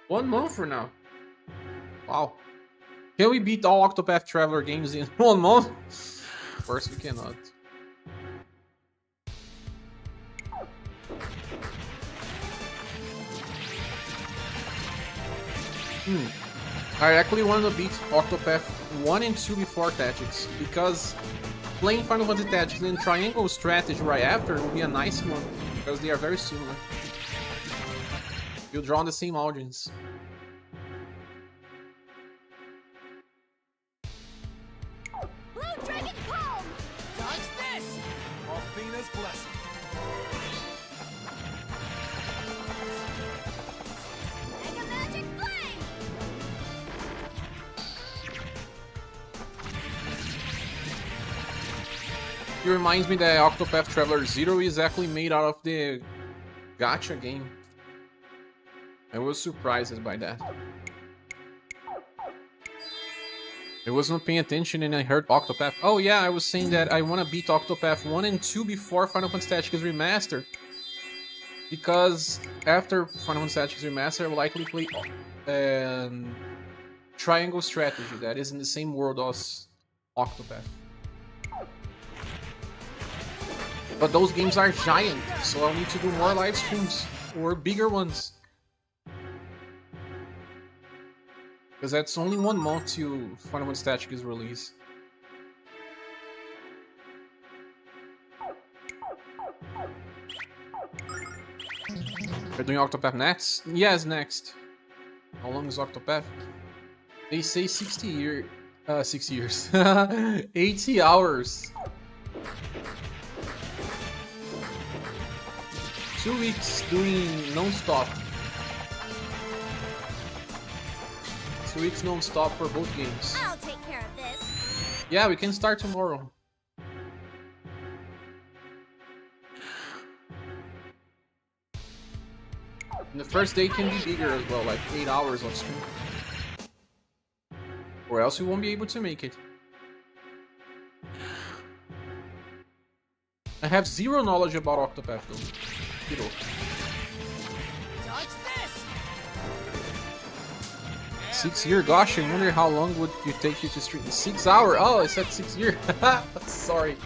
One month from now. Wow. Can we beat all Octopath Traveler games in 1 month? Of course we cannot. I actually want to beat Octopath 1 and 2 before Tactics, because playing Final Fantasy Tactics and Triangle Strategy right after will be a nice one, because they are very similar. You draw on the same audience. Blue Dragon Palm! Dodge this! Athena's blessing. Mega Magic Flame! It reminds me that Octopath Traveler 0 is actually made out of the gacha game. I was surprised by that. I wasn't paying attention and I heard Octopath. Oh yeah, I was saying that I want to beat Octopath 1 and 2 before Final Fantasy Tactics Remastered. Because after Final Fantasy Tactics Remastered, I will likely play Triangle Strategy that is in the same world as Octopath. But those games are giant, so I'll need to do more live streams or bigger ones. Because that's only 1 month till Final Fantasy Tactics is released. We're doing Octopath next? Yes, next. How long is Octopath? They say 60 years. 80 hours. 2 weeks doing non-stop. 2 weeks non-stop for both games. I'll take care of this. Yeah, we can start tomorrow. And the first day can be bigger as well, like 8 hours of stream. Or else we won't be able to make it. I have zero knowledge about Octopath though. Zero. Dodge this! 6 years? Gosh, I wonder how long would it take you to stream? 6 hours? Oh, I said 6 years. Sorry.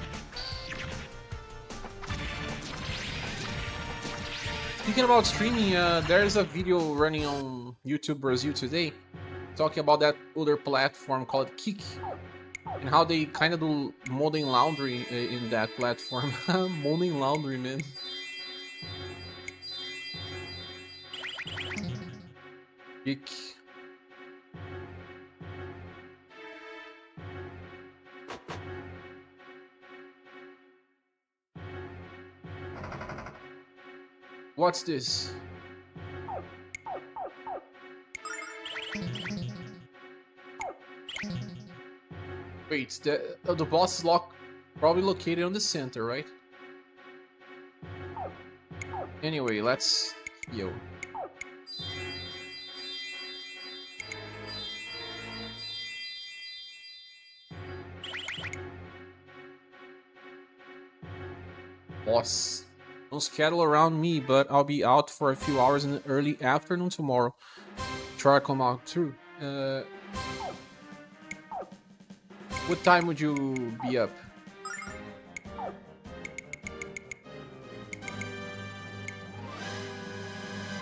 Speaking about streaming, there's a video running on YouTube Brazil today talking about that other platform called Kick and how they kind of do modding laundry in that platform. Modding laundry, man. Kick. What's this? Wait, the boss is probably located on the center, right? Anyway, let's... Yo. Boss. No schedule around me, but I'll be out for a few hours in the early afternoon tomorrow. Try to come out too. What time would you be up?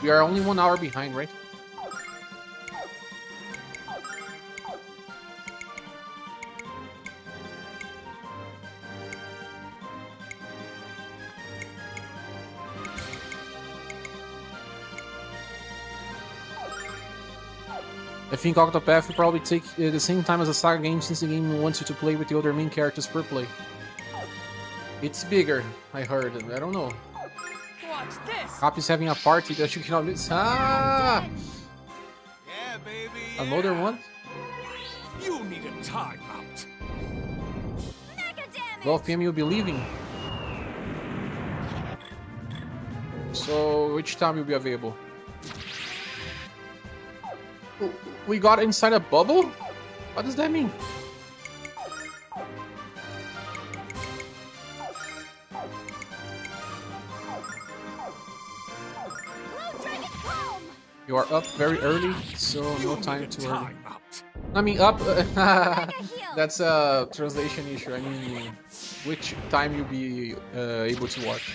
We are only 1 hour behind, right? I think Octopath will probably take the same time as a saga game since the game wants you to play with the other main characters per play. It's bigger, I heard. I don't know. Watch this! Cop is having a party that you cannot miss. Ah! Another one? You need a timeout. Mega damage! 12 p.m. you'll be leaving. So, which time you'll be available? We got inside a bubble? What does that mean? Blue Dragon Comb! You are up very early, so no time to early. Timeout. I mean, up. heal. That's a translation issue. I mean, which time you'll be able to watch.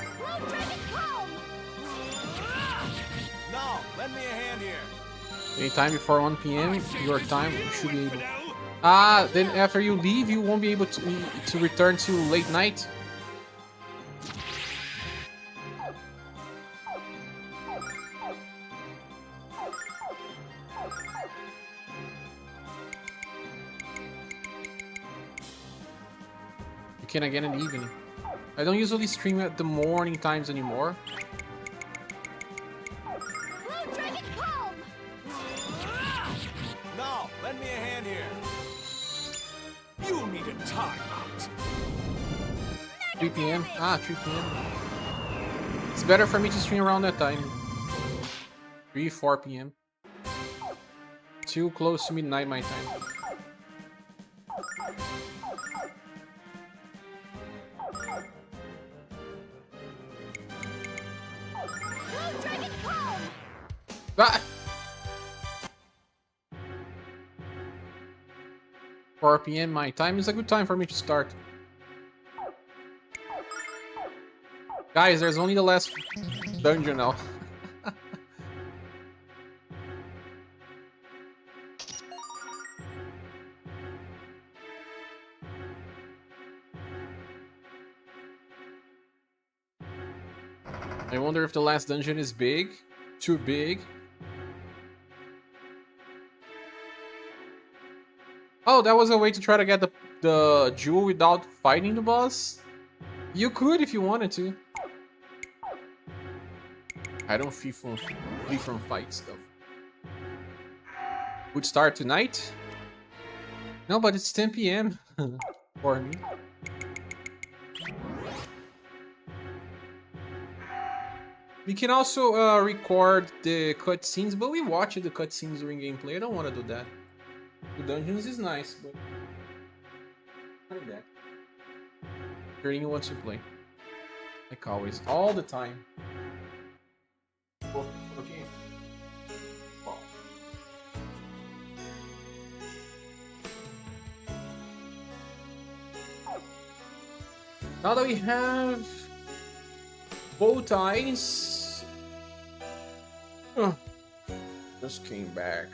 Blue Dragon Comb! No, lend me a hand here. Anytime before 1 p.m. your time you should be able. Infidel. Ah, then after you leave, you won't be able to return to late night. You can again in the evening. I don't usually stream at the morning times anymore. Blue Dragon Comb! No, lend me a hand here. You need a timeout. 3 p.m. Ah, 3 p.m. It's better for me to stream around that time. 3, 4 p.m. Too close to midnight my time. Blue Dragon Comb! Ah! 4 p.m. my time is a good time for me to start. Guys, there's only the last dungeon now. I wonder if the last dungeon is big. Too big. Oh, that was a way to try to get the jewel without fighting the boss? You could if you wanted to. I don't flee from fights though. Would start tonight? No, but it's 10 p.m. for me. We can also record the cutscenes, but we watch the cutscenes during gameplay. I don't want to do that. The dungeons is nice, but not that. Hearing wants to play, like always, all the time. Oh, okay. Wow. Now that we have bow ties, just came back.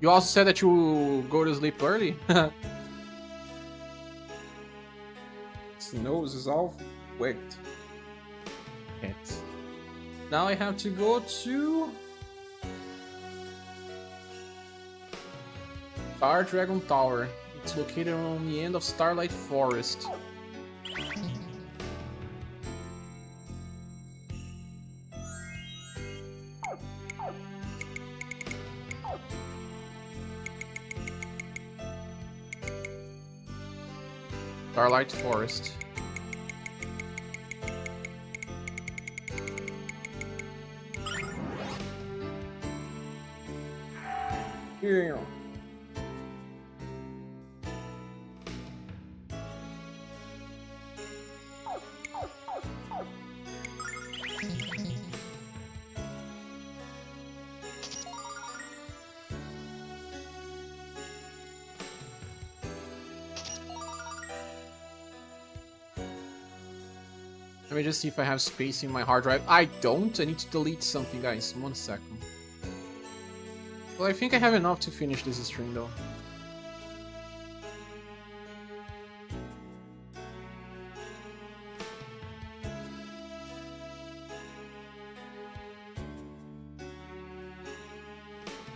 You also said that you go to sleep early. His nose is all wet. Now I have to go to Fire Dragon Tower. It's located on the end of Starlight Forest. Starlight Forest. Yeah. Let me just see if I have space in my hard drive. I don't. I need to delete something, guys. 1 second. Well, I think I have enough to finish this stream, though.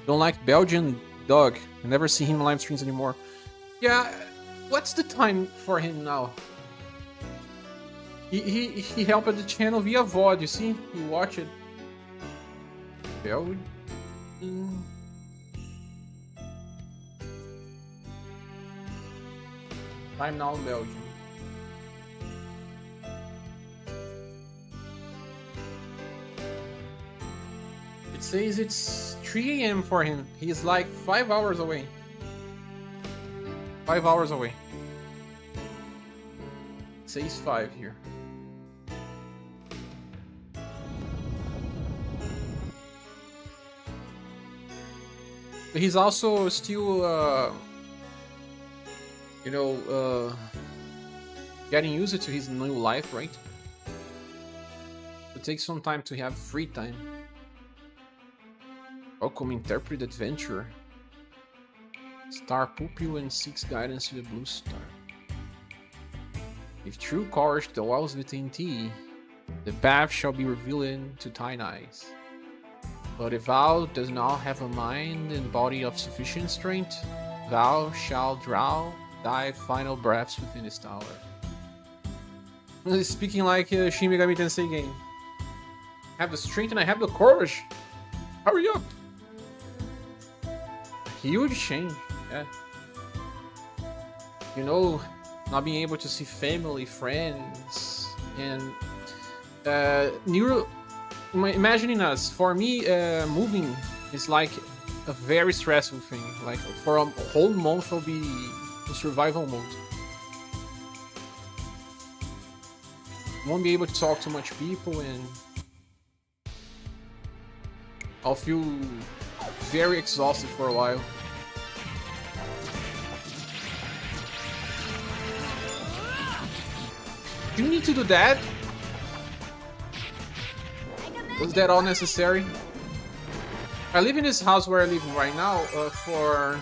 Don't like Belgian dog. I never see him in live streams anymore. Yeah, what's the time for him now? He helped the channel via VOD, you see? He watched it. Belgian. Time now, Belgium. It says it's 3 AM for him. He's like 5 hours away. 5 hours away. It says 5 here. But he's also still, you know, getting used to his new life, right? It takes some time to have free time. Welcome, interpret adventure. Star pupil and seeks guidance to the blue star. If true courage dwells within thee, the path shall be revealed to thine eyes. But if thou dost not have a mind and body of sufficient strength, thou shalt draw thy final breaths within this tower. Speaking like Shin Megami Tensei game. I have the strength and I have the courage. Hurry up! Huge change, yeah. You know, not being able to see family, friends, and imagining us. For me, moving is like a very stressful thing. Like for a whole month, I'll be in survival mode. Won't be able to talk to much people, and I'll feel very exhausted for a while. Do you need to do that? Was that all necessary? I live in this house where I live right now for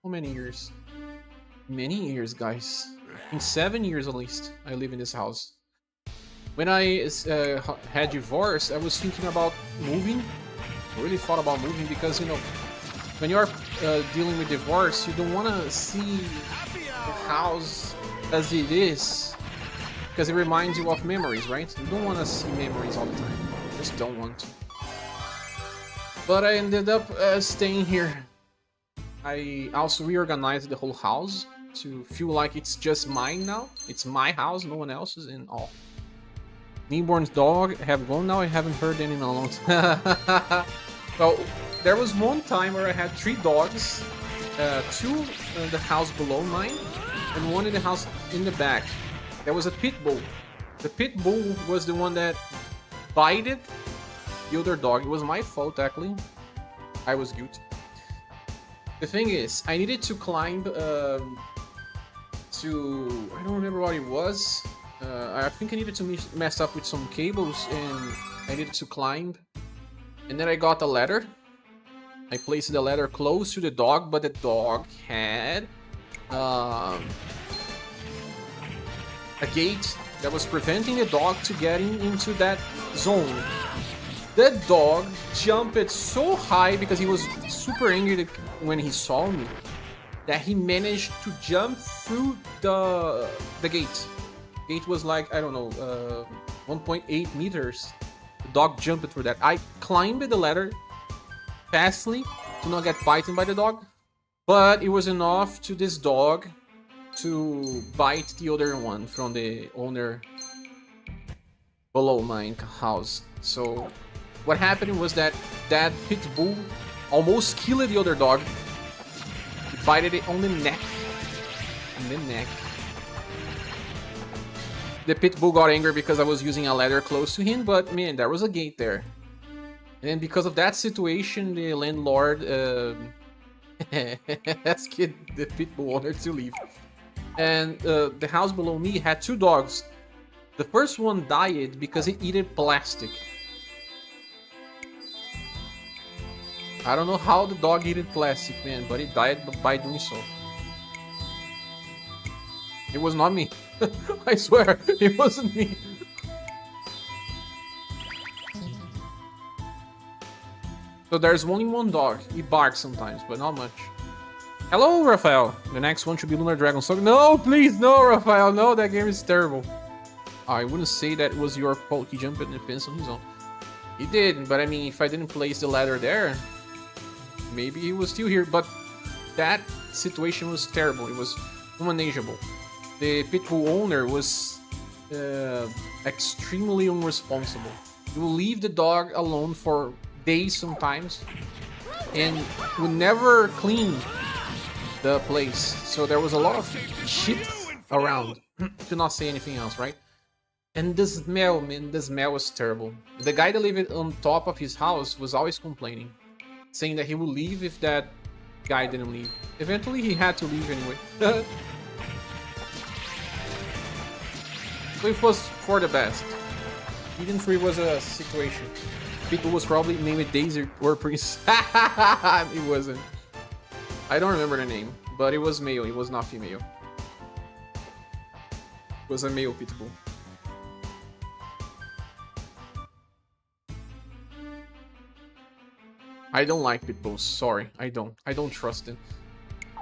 how many years? Many years, guys. In 7 years at least, I live in this house. When I had divorced, I was thinking about moving. I really thought about moving because, you know, when you're dealing with divorce, you don't want to see the house as it is because it reminds you of memories, right? You don't want to see memories all the time. You just don't want to. But I ended up staying here. I also reorganized the whole house to feel like it's just mine now. It's my house, no one else's, and all. Newborn's dog have gone now. I haven't heard any in a long time. So there was one time where I had 3 dogs, 2 in the house below mine, and 1 in the house in the back. There was a pit bull. The pit bull was the one that bited the other dog. It was my fault, actually. I was guilty. The thing is, I needed to climb to... I don't remember what it was. I think I needed to mess up with some cables, and I needed to climb. And then I got a ladder. I placed the ladder close to the dog, but the dog had a gate that was preventing the dog to getting into that zone. That dog jumped so high because he was super angry when he saw me that he managed to jump through the gate. Gate was like, I don't know, 1.8 meters. The dog jumped through that. I climbed the ladder fastly to not get bitten by the dog, but it was enough to this dog to bite the other one from the owner below my house. So what happened was that pit bull almost killed the other dog. He bited it on the neck. On the neck. The pit bull got angry because I was using a ladder close to him, but man, there was a gate there. And because of that situation, the landlord asked the pit bull owner to leave. And the house below me had 2 dogs. The first one died because it ate plastic. I don't know how the dog ate plastic, man, but it died by doing so. It was not me. I swear, it wasn't me. So there's only one dog. He barks sometimes, but not much. Hello, Raphael. The next one should be Lunar Dragon Song. No, please, no, Raphael. No, that game is terrible. I wouldn't say that it was your fault. He jumped in the fence on his own. He did, but I mean, if I didn't place the ladder there, maybe he was still here. But that situation was terrible. It was unmanageable. The pitbull owner was extremely irresponsible. He will leave the dog alone for days sometimes, and would never clean the place. So there was a lot of shit around, to not say anything else, right? And the smell, man, the smell was terrible. The guy that lived on top of his house was always complaining, saying that he would leave if that guy didn't leave. Eventually, he had to leave anyway. So it was for the best. Eden 3 was a situation. People was probably named Daisy or Prince. It wasn't. I don't remember the name, but it was male. It was not female. It was a male pitbull. I don't like pitbulls. Sorry, I don't. I don't trust them.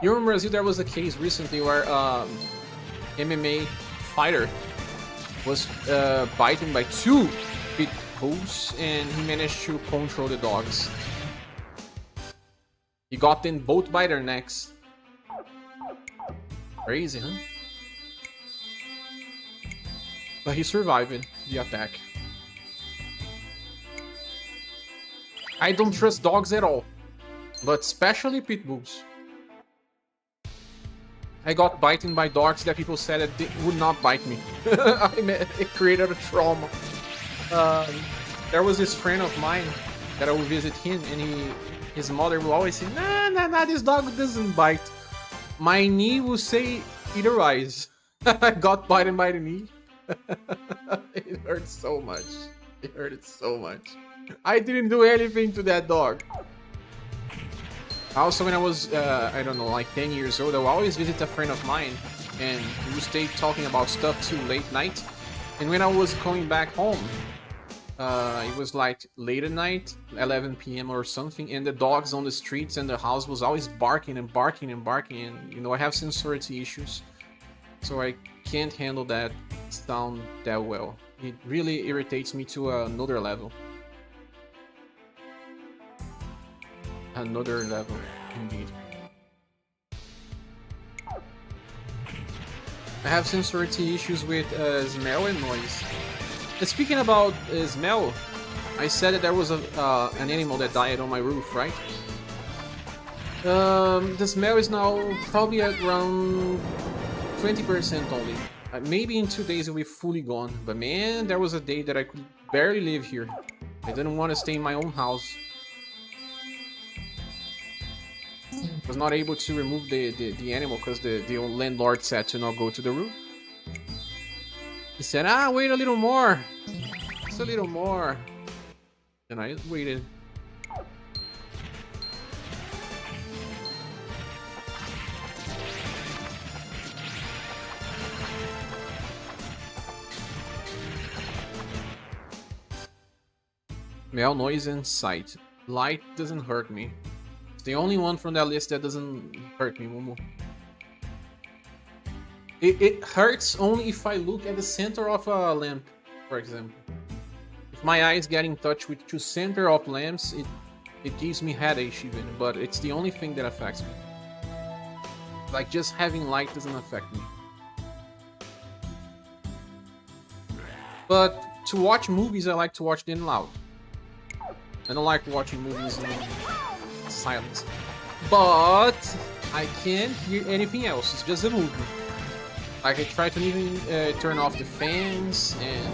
You remember, Brazil, there was a case recently where MMA fighter was bitten by 2 pit bulls, and he managed to control the dogs. He got them both by their necks. Crazy, huh? But he survived the attack. I don't trust dogs at all, but especially pit bulls. I got bitten by dogs that people said that they would not bite me. It created a trauma. There was this friend of mine that I would visit him, and his mother will always say, nah, this dog doesn't bite. My knee will say otherwise. I got bitten by the knee. It hurt so much. It hurted so much. I didn't do anything to that dog. Also, when I was, I don't know, like 10 years old, I would always visit a friend of mine, and we would stay talking about stuff till late night. And when I was coming back home, it was like late at night, 11 p.m. or something, and the dogs on the streets and the house was always barking and barking and barking. And, you know, I have sensory issues, so I can't handle that sound that well. It really irritates me to another level. Another level, indeed. I have sensory issues with smell and noise. And speaking about smell, I said that there was an animal that died on my roof, right? The smell is now probably at around 20% only. Maybe in 2 days it will be fully gone. But man, there was a day that I could barely live here. I didn't want to stay in my own house. Was not able to remove the animal because the landlord said to not go to the roof. He said, wait a little more. Just a little more. And I waited. Smell, noise, and sight. Light doesn't hurt me. The only one from that list that doesn't hurt me, Momo. It hurts only if I look at the center of a lamp, for example. If my eyes get in touch with the center of lamps, it gives me headache even, but it's the only thing that affects me. Like, just having light doesn't affect me. But to watch movies, I like to watch them loud. I don't like watching movies in silence, but I can't hear anything else. It's just a movie. Like, I try to even turn off the fans and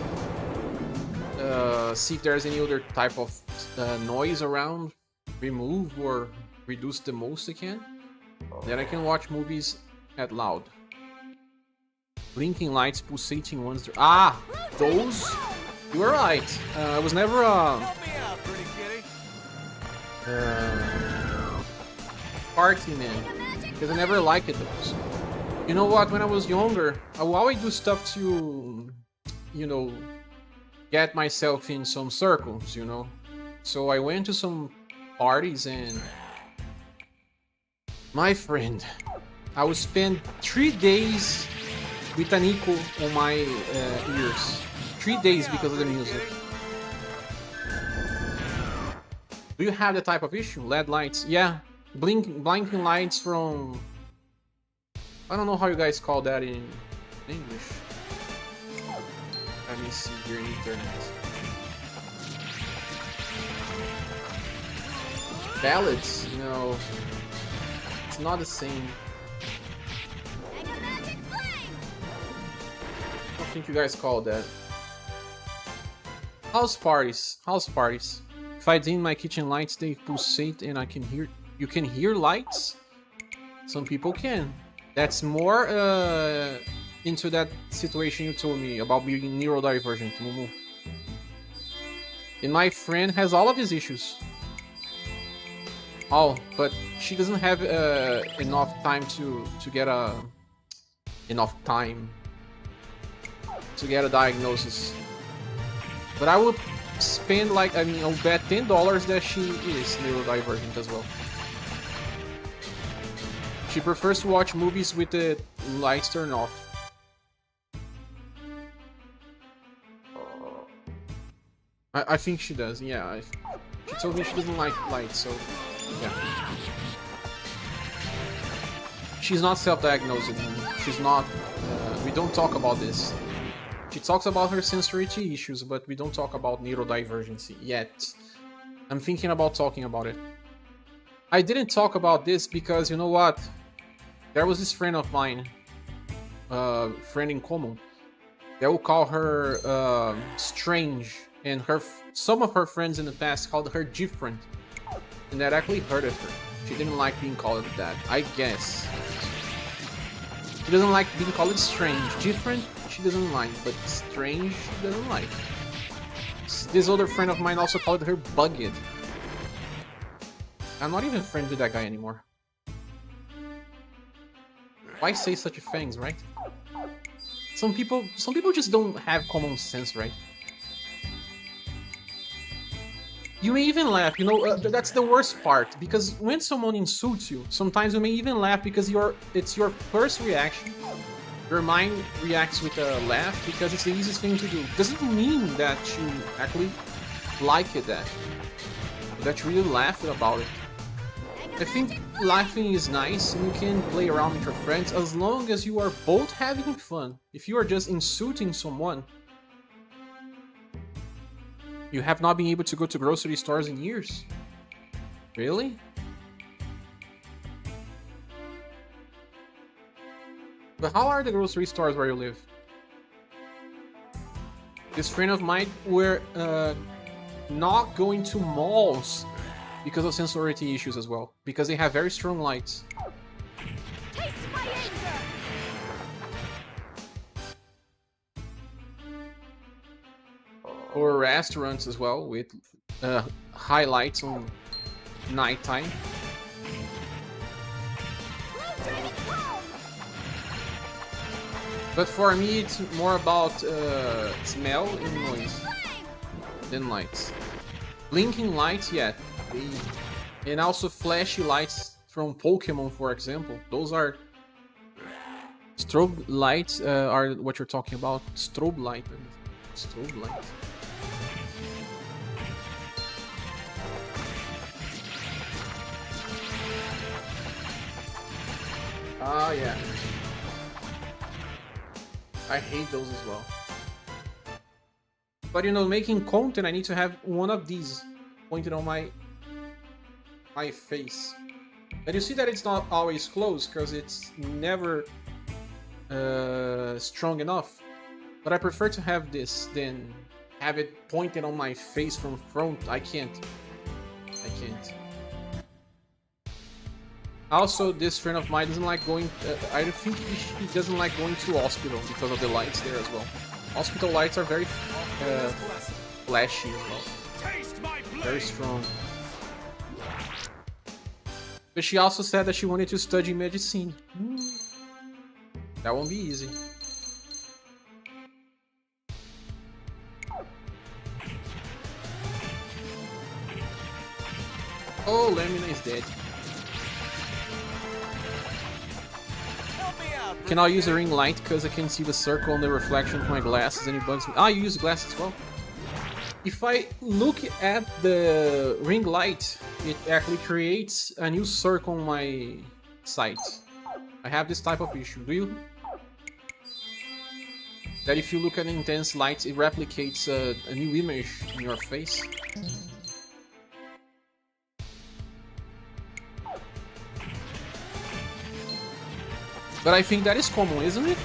see if there's any other type of noise around, remove or reduce the most I can. Then I can watch movies at loud. Blinking lights, pulsating ones. Those. You were right. I was never Help me out, pretty kitty. Party man, because I never liked those. You know what? When I was younger, I would always do stuff to, you know, get myself in some circles, you know. So I went to some parties and my friend, I would spend 3 days with an echo on my ears. 3 days because of the music. Do you have the type of issue? LED lights? Yeah. Blinking lights from... I don't know how you guys call that in English. Let me see here in the internet. Ballads? No. It's not the same. Mega Magic Flame! I don't think you guys call that. House parties. House parties. If I dim my kitchen lights, they pulsate and I can hear... You can hear lights? Some people can. That's more into that situation you told me about being neurodivergent, Mumu. And my friend has all of these issues. Oh, but she doesn't have enough time to get a... Enough time to get a diagnosis. But I would spend like, I mean, I'll bet $10 that she is neurodivergent as well. She prefers to watch movies with the lights turned off. I think she does, yeah. She told me she doesn't like lights, so yeah. She's not self-diagnosed. She's not... we don't talk about this. She talks about her sensory issues, but we don't talk about neurodivergency yet. I'm thinking about talking about it. I didn't talk about this because, you know what? There was this friend of mine, friend in common, that will call her strange, and some of her friends in the past called her different, and that actually hurted her. She didn't like being called that, I guess. She doesn't like being called strange. Different, she doesn't like, but strange, she doesn't like. This other friend of mine also called her bugged. I'm not even friends with that guy anymore. Why say such things, right? Some people just don't have common sense, right? You may even laugh, you know, that's the worst part, because when someone insults you, sometimes you may even laugh because it's your first reaction. Your mind reacts with a laugh because it's the easiest thing to do. Doesn't mean that you actually like it, that you really laugh about it. I think laughing is nice and you can play around with your friends as long as you are both having fun. If you are just insulting someone, you have not been able to go to grocery stores in years. Really? But how are the grocery stores where you live? This friend of mine were not going to malls because of sensory issues as well, because they have very strong lights. Taste my anger! Or restaurants as well, with highlights on nighttime. Blue Dragon Cone! But for me, it's more about smell and noise Flame! than lights. Blinking lights, yeah. And also flashy lights from Pokemon, for example. Those are... Strobe lights are what you're talking about. Strobe light. Strobe light. Ah, yeah. I hate those as well. But you know, making content, I need to have one of these pointed on my face. And you see that it's not always close because it's never strong enough. But I prefer to have this than have it pointed on my face from front. I can't. Also, this friend of mine doesn't like going... I think he doesn't like going to hospital because of the lights there as well. Hospital lights are very flashy as well. Taste my blade! Very strong. But she also said that she wanted to study medicine. That won't be easy. Oh, Lamina is dead. Help me out. Can I use a ring light because I can see the circle and the reflection of my glasses and it bugs me. Ah, you use glasses as well? If I look at the ring light, it actually creates a new circle on my sight. I have this type of issue. Do you? That if you look at intense light, it replicates a new image in your face. But I think that is common, isn't it?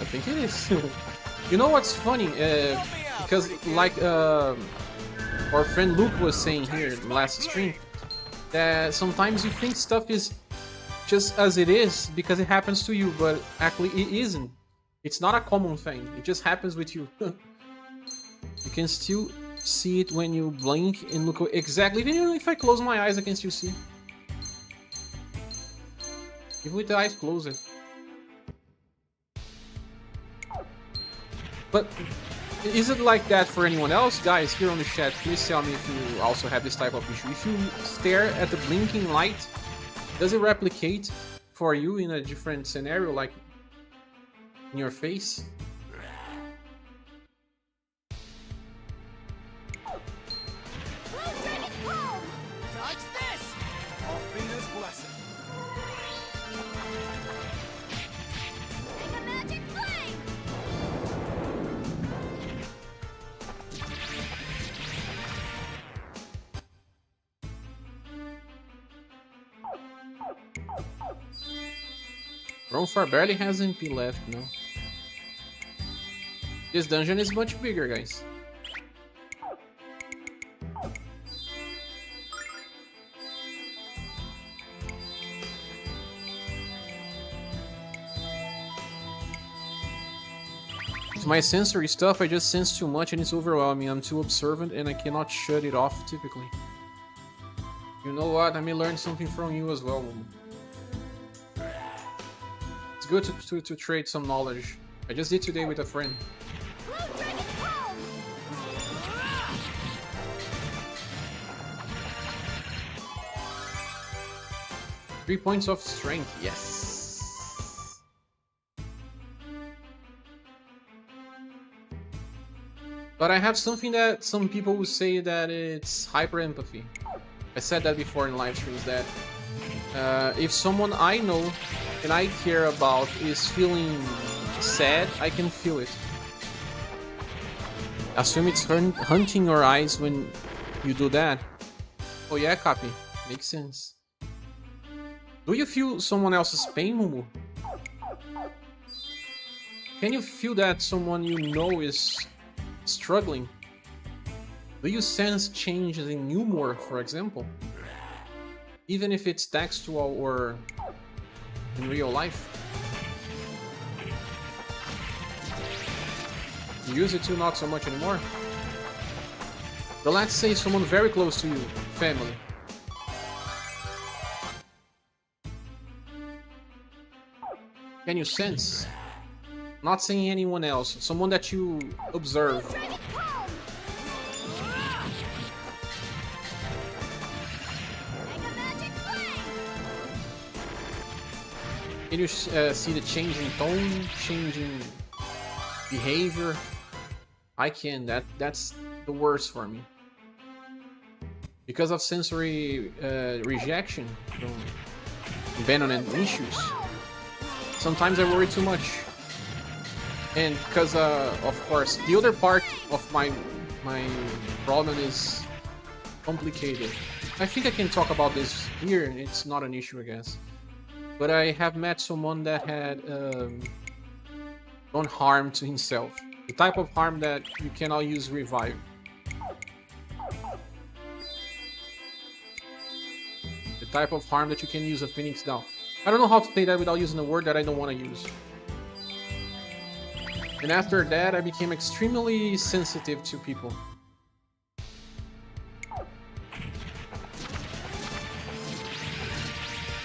I think it is. You know what's funny? Because like our friend Luke was saying here in the last stream, that sometimes you think stuff is just as it is because it happens to you, but actually it isn't. It's not a common thing. It just happens with you. You can still see it when you blink and look exactly. Even if I close my eyes, I can still see. Even with the eyes closed. But is it like that for anyone else? Guys, here on the chat, please tell me if you also have this type of issue. If you stare at the blinking light, does it replicate for you in a different scenario, like in your face? Dodge this! I'll be this blessing. Make a magic flame! Ronfar barely has MP left now. This dungeon is much bigger, guys. It's my sensory stuff, I just sense too much and it's overwhelming. I'm too observant and I cannot shut it off typically. You know what? I may learn something from you as well, Momo. It's good to trade some knowledge. I just did today with a friend. Blue Dragon Palm! 3 points of strength, yes. But I have something that some people would say that it's hyper empathy. I said that before in live streams, that if someone I know and I care about is feeling sad, I can feel it. Assume it's hunting your eyes when you do that. Oh yeah, copy. Makes sense. Do you feel someone else's pain, Mumu? Can you feel that someone you know is struggling? Do you sense changes in humor, for example? Even if it's textual or in real life? You use it to not so much anymore? But let's say someone very close to you, family. Can you sense? Not saying anyone else, someone that you observe. Dragon Palm! Make a magic flame! Can you see the change in tone, change in behavior? I can. That's the worst for me. Because of sensory rejection from abandonment issues. Sometimes I worry too much. And because, of course, the other part of my problem is complicated. I think I can talk about this here, and it's not an issue, I guess. But I have met someone that had done harm to himself. The type of harm that you cannot use revive. The type of harm that you can use a Phoenix down. I don't know how to say that without using a word that I don't want to use. And after that, I became extremely sensitive to people.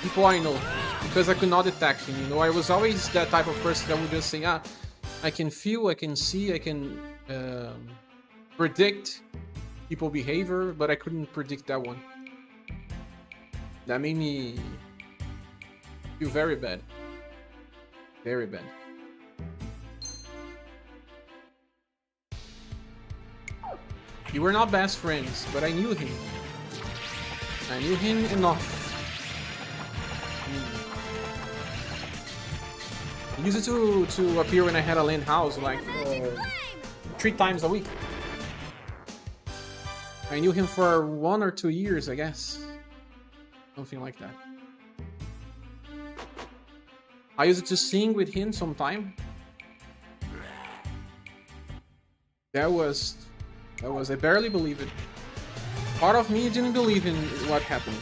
People I know, because I could not detect him, you know. I was always that type of person that would just say, ah, I can feel, I can see, I can predict people behavior, but I couldn't predict that one. That made me feel very bad. Very bad. We were not best friends, but I knew him. I knew him enough. He used to appear when I had a land house, like 3 times a week. I knew him for 1 or 2 years, I guess. Something like that. I used to sing with him sometime. That was I barely believe it. Part of me didn't believe in what happened.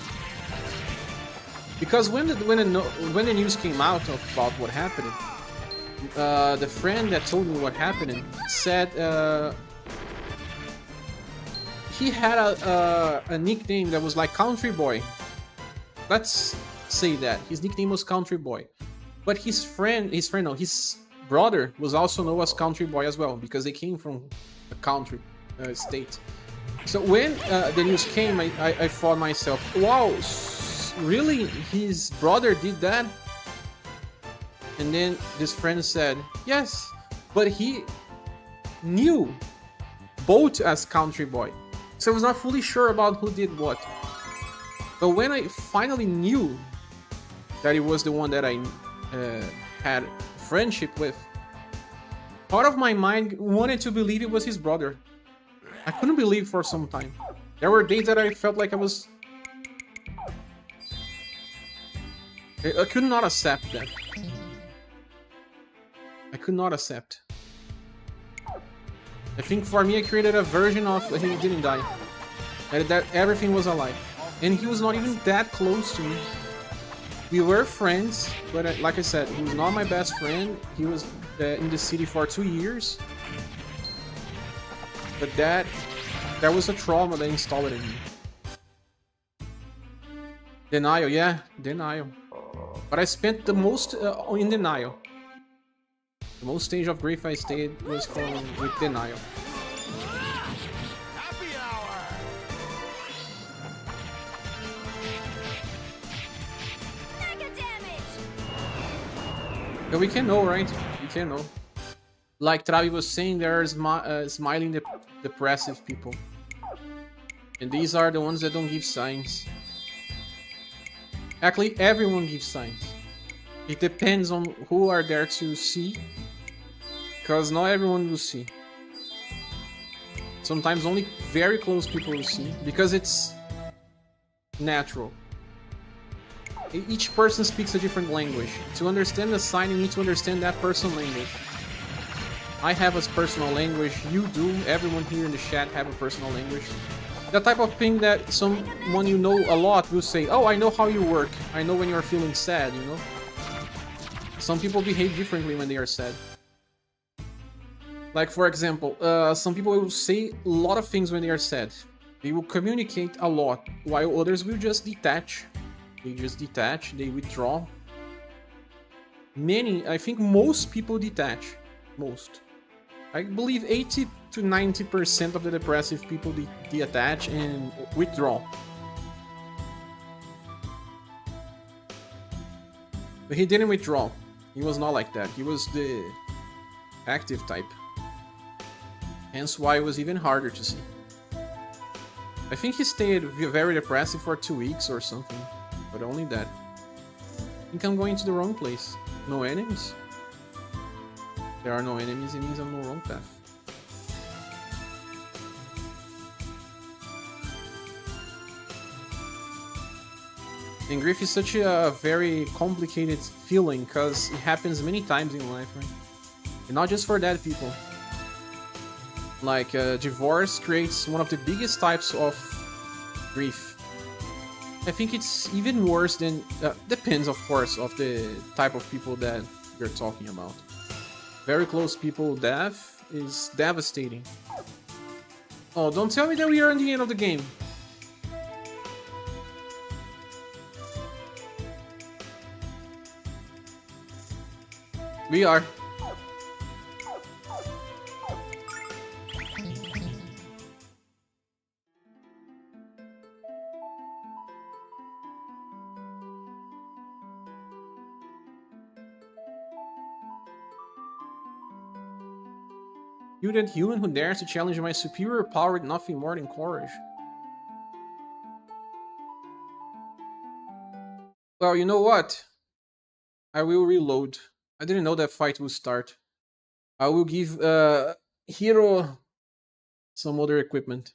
Because when the news came out about what happened, the friend that told me what happened said he had a nickname that was like Country Boy. Let's say that his nickname was Country Boy, but his brother was also known as Country Boy as well, because they came from a country state. So when the news came, I thought myself, wow, really? His brother did that? And then this friend said, yes, but he knew both as Country Boy. So I was not fully sure about who did what. But when I finally knew that it was the one that I had friendship with, part of my mind wanted to believe it was his brother. I couldn't believe for some time. There were days that I felt like I could not accept that. I could not accept. I think for me I created a version of he didn't die. That everything was a lie. And he was not even that close to me. We were friends, but like I said, he was not my best friend. He was in the city for 2 years. But that was a trauma that installed in me. Denial, yeah, denial. But I spent the most in denial. The most stage of grief I stayed was with denial. Happy hour! Mega damage! But we can know, right? We can know. Like Travi was saying, there are smiling depressive people. And these are the ones that don't give signs. Actually, everyone gives signs. It depends on who are there to see. Because not everyone will see. Sometimes only very close people will see. Because it's natural. Each person speaks a different language. To understand the sign, you need to understand that person's language. I have a personal language, you do, everyone here in the chat have a personal language. The type of thing that someone you know a lot will say, oh, I know how you work, I know when you're feeling sad, you know? Some people behave differently when they are sad. Like, for example, some people will say a lot of things when they are sad. They will communicate a lot, while others will just detach. They just detach, they withdraw. I think most people detach. Most. I believe 80 to 90% of the depressive people detach and withdraw. But he didn't withdraw. He was not like that. He was the active type. Hence why it was even harder to see. I think he stayed very depressive for 2 weeks or something. But only that. I think I'm going to the wrong place. No enemies? There are no enemies, it means I'm on the wrong path. And grief is such a very complicated feeling because it happens many times in life, right? And not just for dead people. Like, divorce creates one of the biggest types of grief. I think it's even worse than... depends, of course, of the type of people that we're talking about. Very close people, death is devastating. Oh, don't tell me that we are in the end of the game. We are. You that human who dares to challenge my superior power with nothing more than courage. Well, you know what? I will reload. I didn't know that fight would start. I will give Hero some other equipment.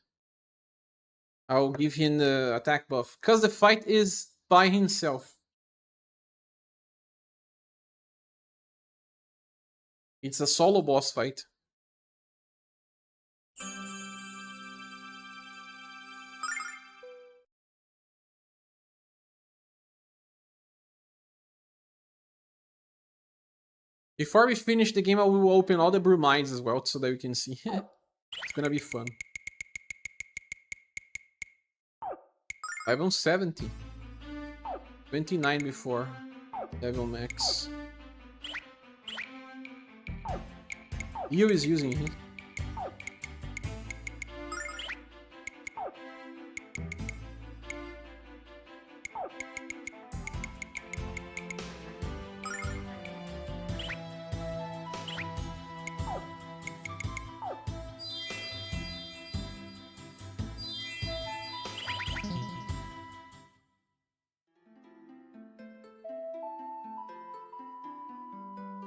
I'll give him the attack buff. Because the fight is by himself. It's a solo boss fight. Before we finish the game, I will open all the bromides as well so that we can see. It's gonna be fun. 5 on 70. 29 before. Level max. Yu is using it.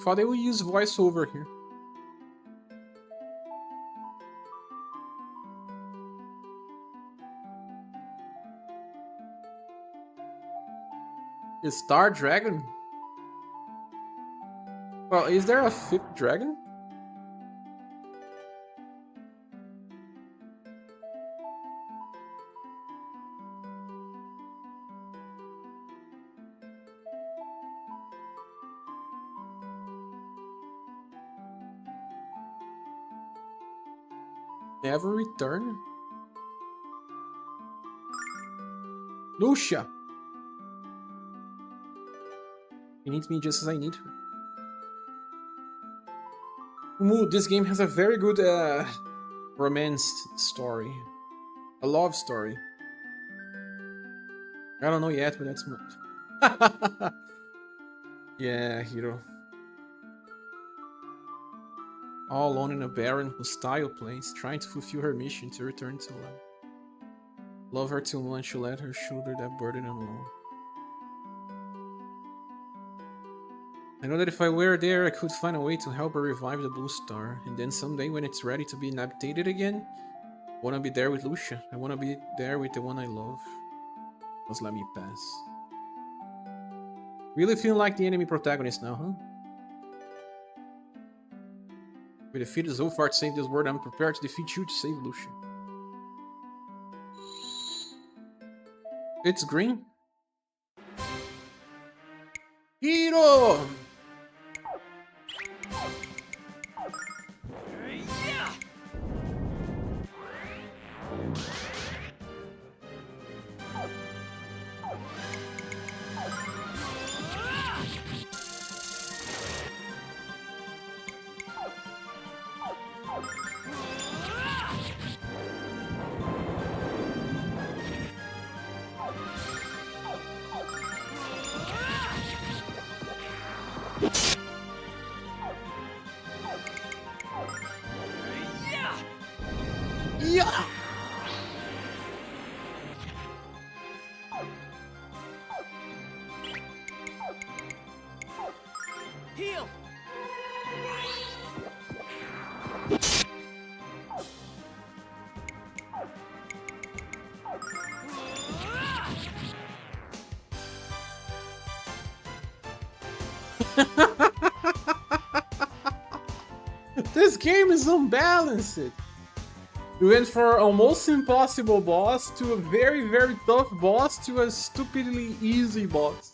Thought they would use voiceover here. Is Star Dragon? Well, is there a 5th dragon? Never return? Lucia! She needs me just as I need her. Ooh, this game has a very good romance story. A love story. I don't know yet, but that's much. Yeah, hero. All alone in a barren, hostile place, trying to fulfill her mission to return to life. Love her too much to let her shoulder that burden alone. I know that if I were there, I could find a way to help her revive the blue star, and then someday when it's ready to be inhabited again, I wanna be there with Lucia. I wanna be there with the one I love. Just let me pass. Really feel like the enemy protagonist now, huh? We defeated Zolfar to save this world. I'm prepared to defeat you to save Lucia. It's green. Hero! Yeah! Heal! This game is unbalanced. We went for almost impossible boss to a very, very tough boss to a stupidly easy boss.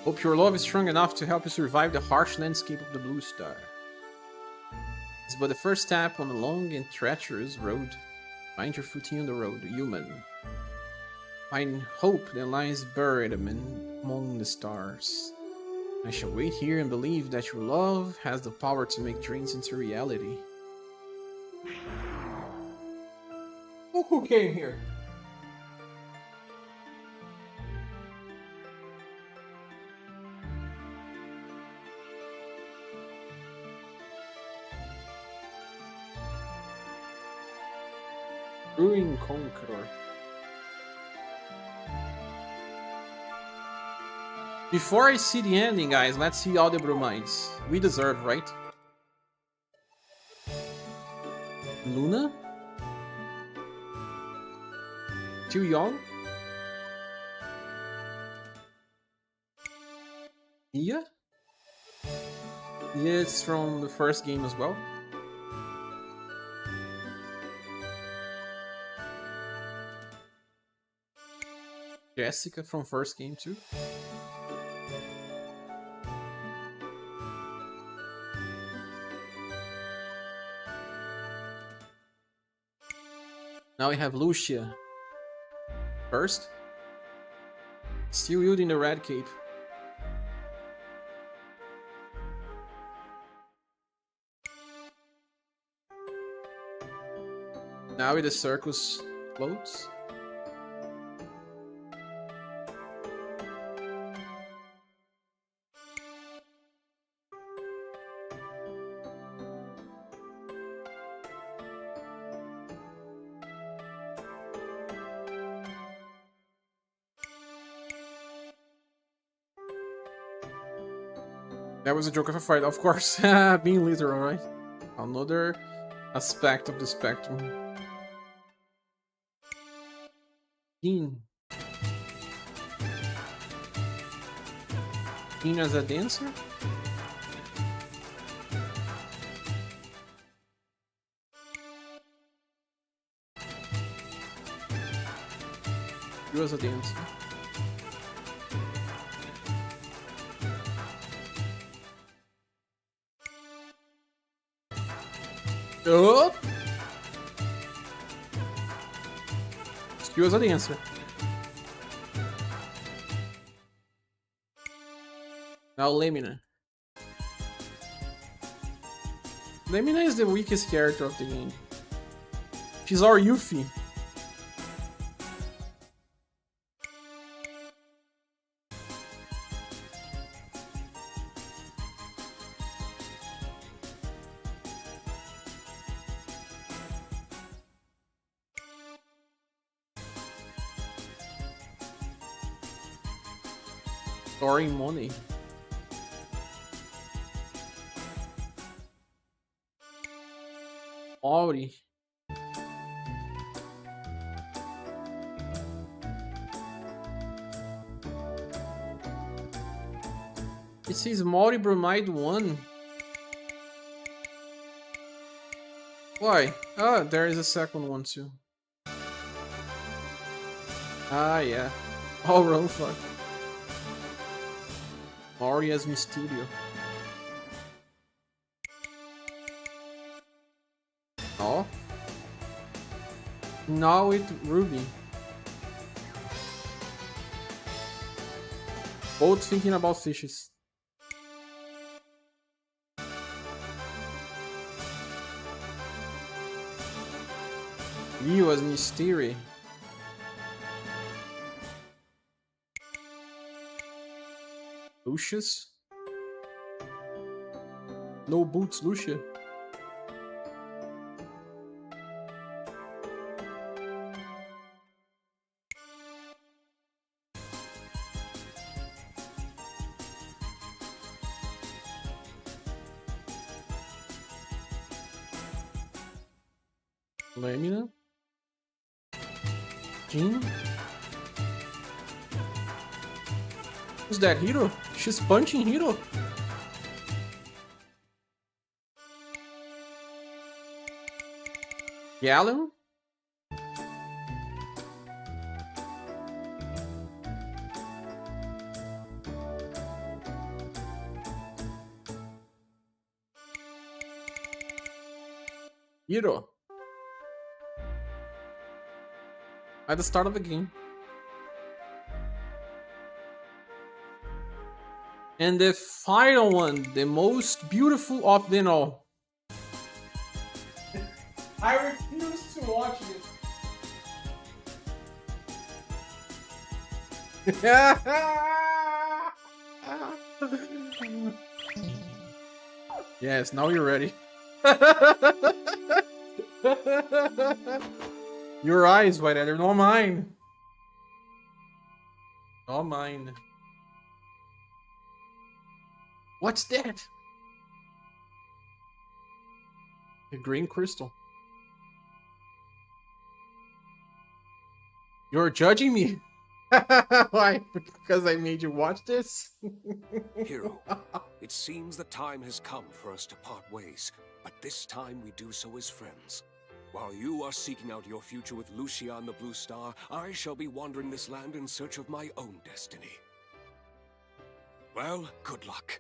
Hope your love is strong enough to help you survive the harsh landscape of the Blue Star. It's but the first step on a long and treacherous road. Find your footing on the road, human. Find hope that lies buried among the stars. I shall wait here and believe that your love has the power to make dreams into reality. Who came here? Ruin Conqueror. Before I see the ending, guys, let's see all the bromides. We deserve, right? Luna? Too young? Mia? Yeah, it's from the first game as well. Jessica from first game too. Now we have Lucia. First. Still wielding the red cape. Now with the circus floats. That was a joke of a fight, of course. Being literal, right? Another aspect of the spectrum. Dean. Dean as a dancer? You as a dancer. Oh! You as a dancer. Now Lemina. Lemina is the weakest character of the game. She's our Yuffie. Storing money. Ori. It says Mori Bromide 1. Why? Ah, there is a second one too. Ah, yeah. Oh, wrong fuck. Mori as Mysterio. Oh. Now with Ruby. Both thinking about fishes. You as Mysterio. Lucius? No boots, Lucia. Lamina? Jean? Who's that, Hiro? She's punching Hiro. Gallon? Hiro. At the start of the game. And the final one, the most beautiful of them all. I refuse to watch this. Yes, now you're ready. Your eyes, white adder, not mine. Not mine. What's that? A green crystal. You're judging me? Why? Because I made you watch this? Hero, it seems the time has come for us to part ways, but this time we do so as friends. While you are seeking out your future with Lucia and the Blue Star, I shall be wandering this land in search of my own destiny. Well, good luck.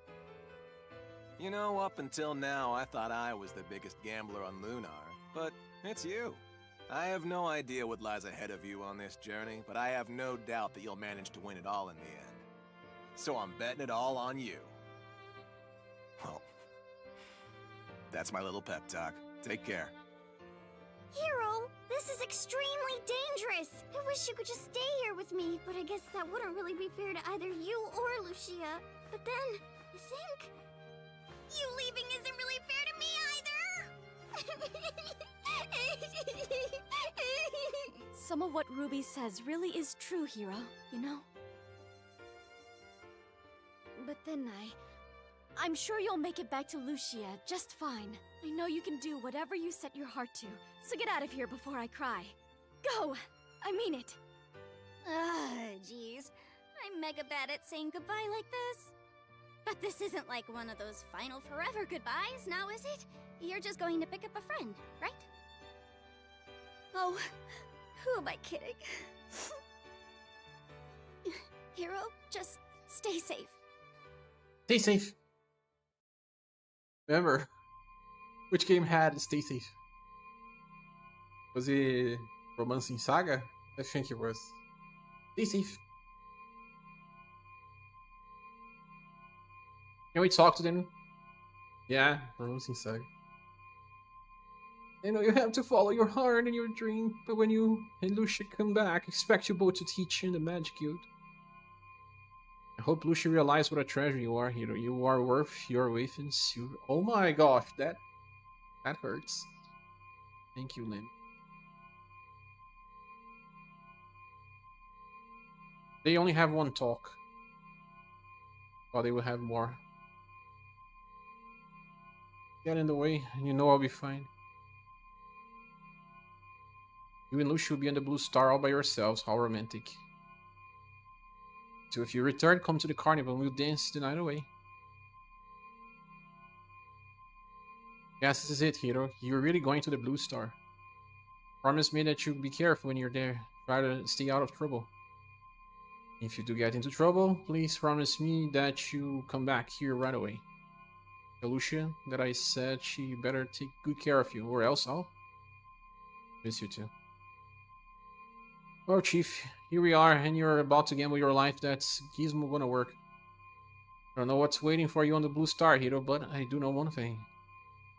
You know, up until now, I thought I was the biggest gambler on Lunar, but it's you. I have no idea what lies ahead of you on this journey, but I have no doubt that you'll manage to win it all in the end. So I'm betting it all on you. Well, that's my little pep talk. Take care. Hero, this is extremely dangerous. I wish you could just stay here with me, but I guess that wouldn't really be fair to either you or Lucia. But then, I think you leaving isn't really fair to me either. Some of what Ruby says really is true, Hero, you know? But then I'm sure you'll make it back to Lucia just fine. I know you can do whatever you set your heart to, so get out of here before I cry. Go! I mean it. Jeez. I'm mega bad at saying goodbye like this. But this isn't like one of those final forever goodbyes, now is it? You're just going to pick up a friend, right? Oh, who am I kidding? Hero, just stay safe. Stay safe. Remember, which game had Stay Safe? Was it Romancing Saga? I think it was. Stay safe. Can we talk to them? Yeah, Romancing Saga. I know you have to follow your heart and your dream, but when you and Lucia come back, expect you both to teach in the Magic Guild. I hope Lucia realizes what a treasure you are, Hero. You are worth your weight in silver. Oh my gosh, that hurts. Thank you, Lynn. They only have one talk. Thought they will have more. Get in the way, and you know I'll be fine. You and Lucia will be on the Blue Star all by yourselves. How romantic. So if you return, come to the carnival and we'll dance the night away. Yes, this is it, Hero. You're really going to the Blue Star. Promise me that you'll be careful when you're there. Try to stay out of trouble. If you do get into trouble, please promise me that you come back here right away. Tell Lucia that I said she better take good care of you, or else I'll miss you too. Well, Chief, here we are, and you're about to gamble your life. That's gizmo gonna work. I don't know what's waiting for you on the Blue Star, Hero, but I do know one thing.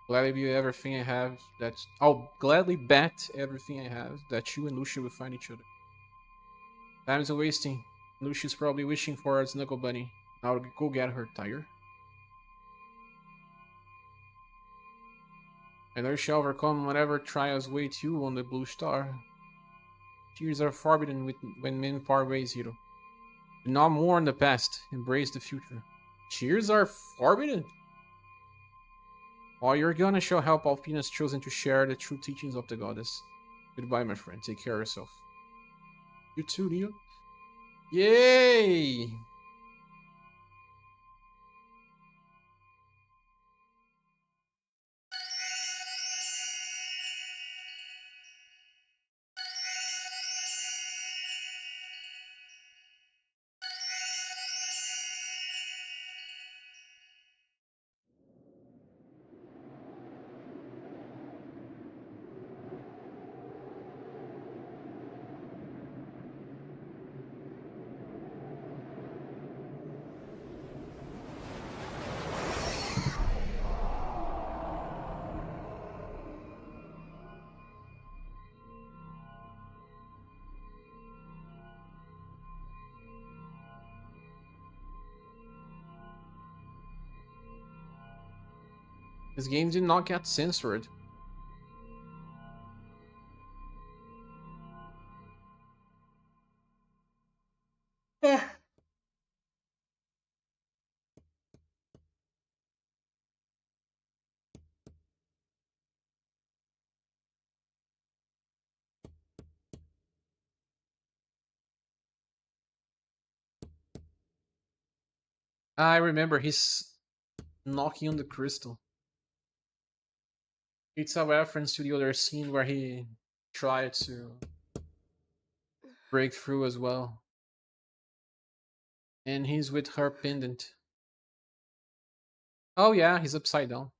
Gladly bet everything I have that I'll gladly bet everything I have that you and Lucia will find each other. Time's a wasting. Lucia's probably wishing for a snuggle bunny. I'll go get her, Tiger. And there shall overcome whatever trials wait you on the Blue Star. Tears are forbidden when men part ways, Hero. Do not mourn the past, embrace the future. Cheers are forbidden? While you're gonna show help, Alpina's chosen to share the true teachings of the goddess. Goodbye, my friend. Take care of yourself. You too, Neo. Yay! This game did not get censored. I remember he's knocking on the crystal. It's a reference to the other scene where he tried to break through as well. And he's with her pendant. Oh yeah, he's upside down.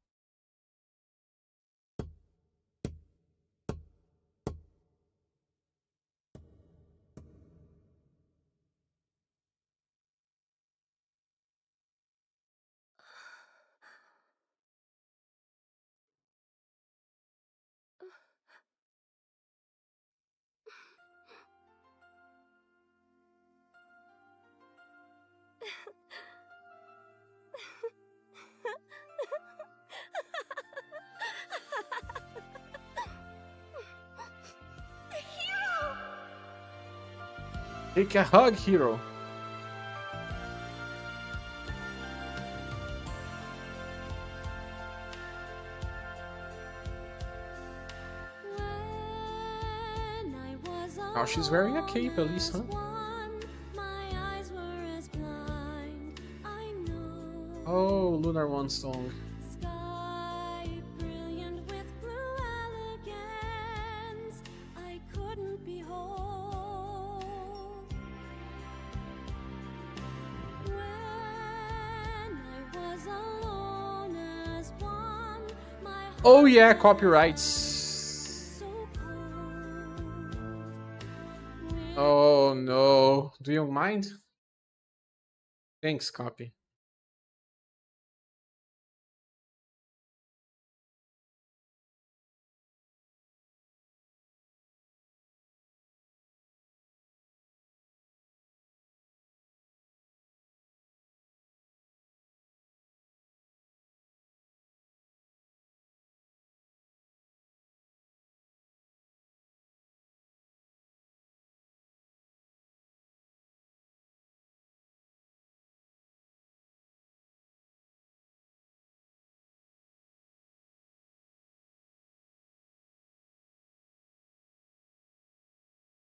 Hero! Take a hug, hero. Oh, she's wearing a cape at least, huh? Oh, Lunar One song. Oh yeah, copyrights. Oh no. Do you mind? Thanks, copy.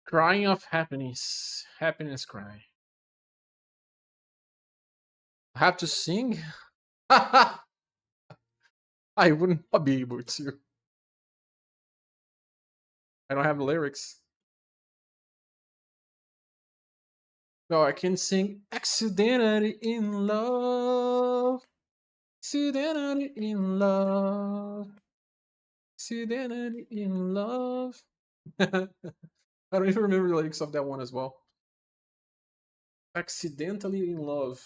Crying of happiness. Happiness cry. I have to sing? I would not be able to. I don't have lyrics. No, I can sing accidentally in love. Accidentally in love. Accidentally in love. I don't even remember the lyrics of that one as well. Accidentally in love.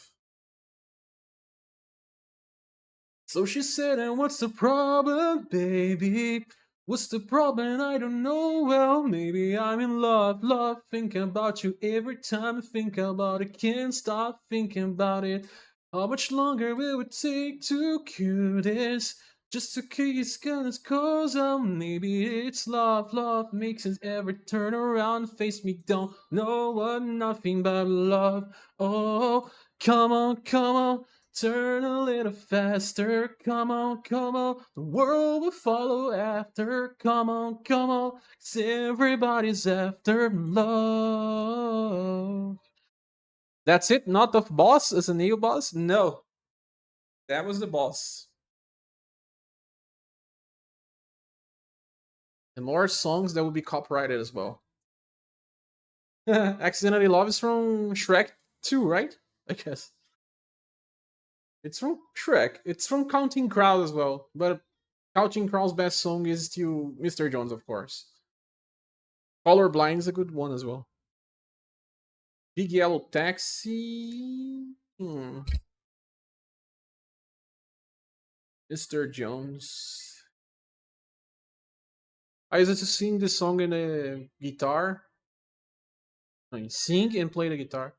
So she said, and what's the problem, baby? What's the problem? I don't know. Well, maybe I'm in love, love. Thinking about you every time I think about it. Can't stop thinking about it. How much longer will it take to cure this? Just to kiss, cause cause maybe it's love, love makes it ever turn around, face me, don't know what, nothing but love. Oh, come on, come on. Turn a little faster, come on, the world will follow after, come on, 'cause everybody's after love. That's it? Not the boss as a new boss? No. That was the boss. And more songs that will be copyrighted as well. Accidentally Love is from Shrek 2, right? I guess. It's from Shrek. It's from Counting Crows as well. But Counting Crows' best song is still Mr. Jones, of course. Colorblind is a good one as well. Big Yellow Taxi. Mr. Jones. I used to sing this song in a guitar. I mean, sing and play the guitar.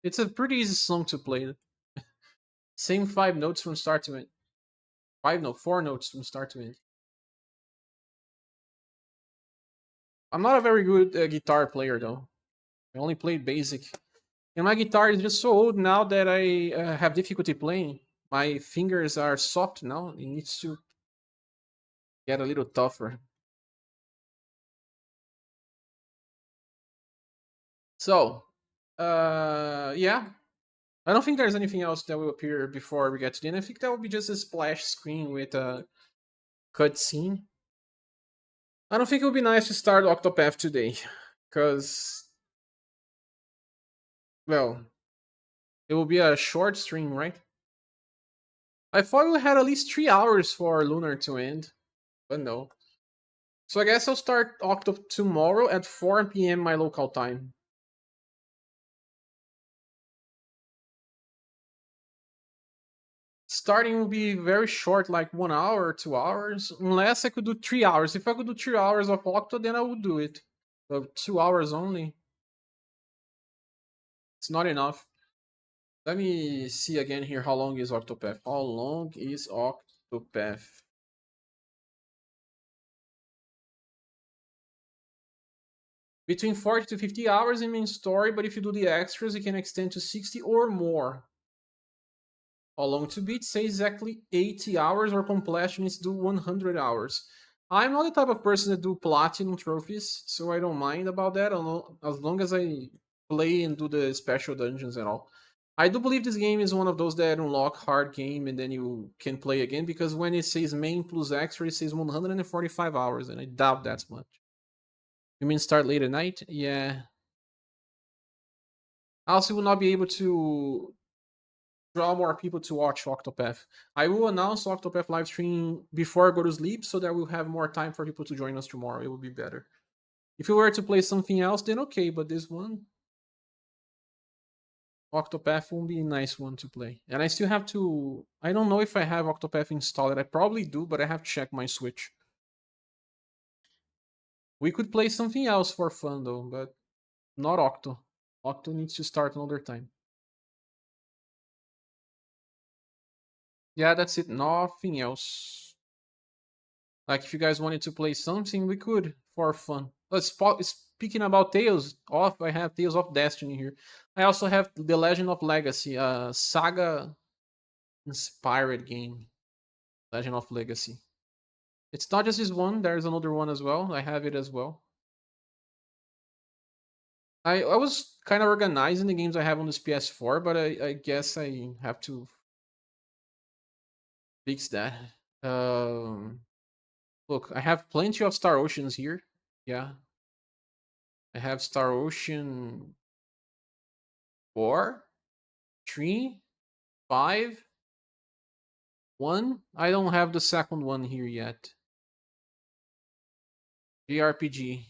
It's a pretty easy song to play. Same 5 notes from start to end. 4 notes from start to end. I'm not a very good guitar player though. I only played basic. And my guitar is just so old now that I have difficulty playing. My fingers are soft now. It needs to get a little tougher. So, yeah. I don't think there's anything else that will appear before we get to the end. I think that will be just a splash screen with a cutscene. I don't think it would be nice to start Octopath today, because, well, it will be a short stream, right? I thought we had at least 3 hours for Lunar to end, but no. So I guess I'll start Octo tomorrow at 4 p.m. my local time. Starting will be very short, like 1 hour or 2 hours, unless I could do 3 hours. If I could do 3 hours of Octo, then I would do it. But 2 hours only, it's not enough. Let me see again here. How long is Octopath? How long is Octopath? Between 40 to 50 hours in main story, but if you do the extras, it can extend to 60 or more. How long to beat? Say exactly 80 hours, or completionists do 100 hours. I'm not the type of person that do platinum trophies, so I don't mind about that, as long as I play and do the special dungeons and all. I do believe this game is one of those that unlock hard game and then you can play again, because when it says main plus extra, it says 145 hours, and I doubt that's much. You mean start late at night? Yeah. I also will not be able to draw more people to watch Octopath. I will announce Octopath live stream before I go to sleep, so that we'll have more time for people to join us tomorrow. It will be better. If you were to play something else, then okay, but this one, Octopath will be a nice one to play. And I still have to... I don't know if I have Octopath installed. I probably do, but I have to check my Switch. We could play something else for fun though, but not Octo. Octo needs to start another time. Yeah, that's it. Nothing else. Like, if you guys wanted to play something, we could for fun. Speaking about Tales of, I have Tales of Destiny here. I also have The Legend of Legacy, a saga inspired game. Legend of Legacy. It's not just this one, there's another one as well. I have it as well. I was kind of organizing the games I have on this PS4, but I guess I have to fix that. Look, I have plenty of Star Oceans here. Yeah. I have Star Ocean 4, 3, 5, 1. I don't have the second one here yet. JRPG.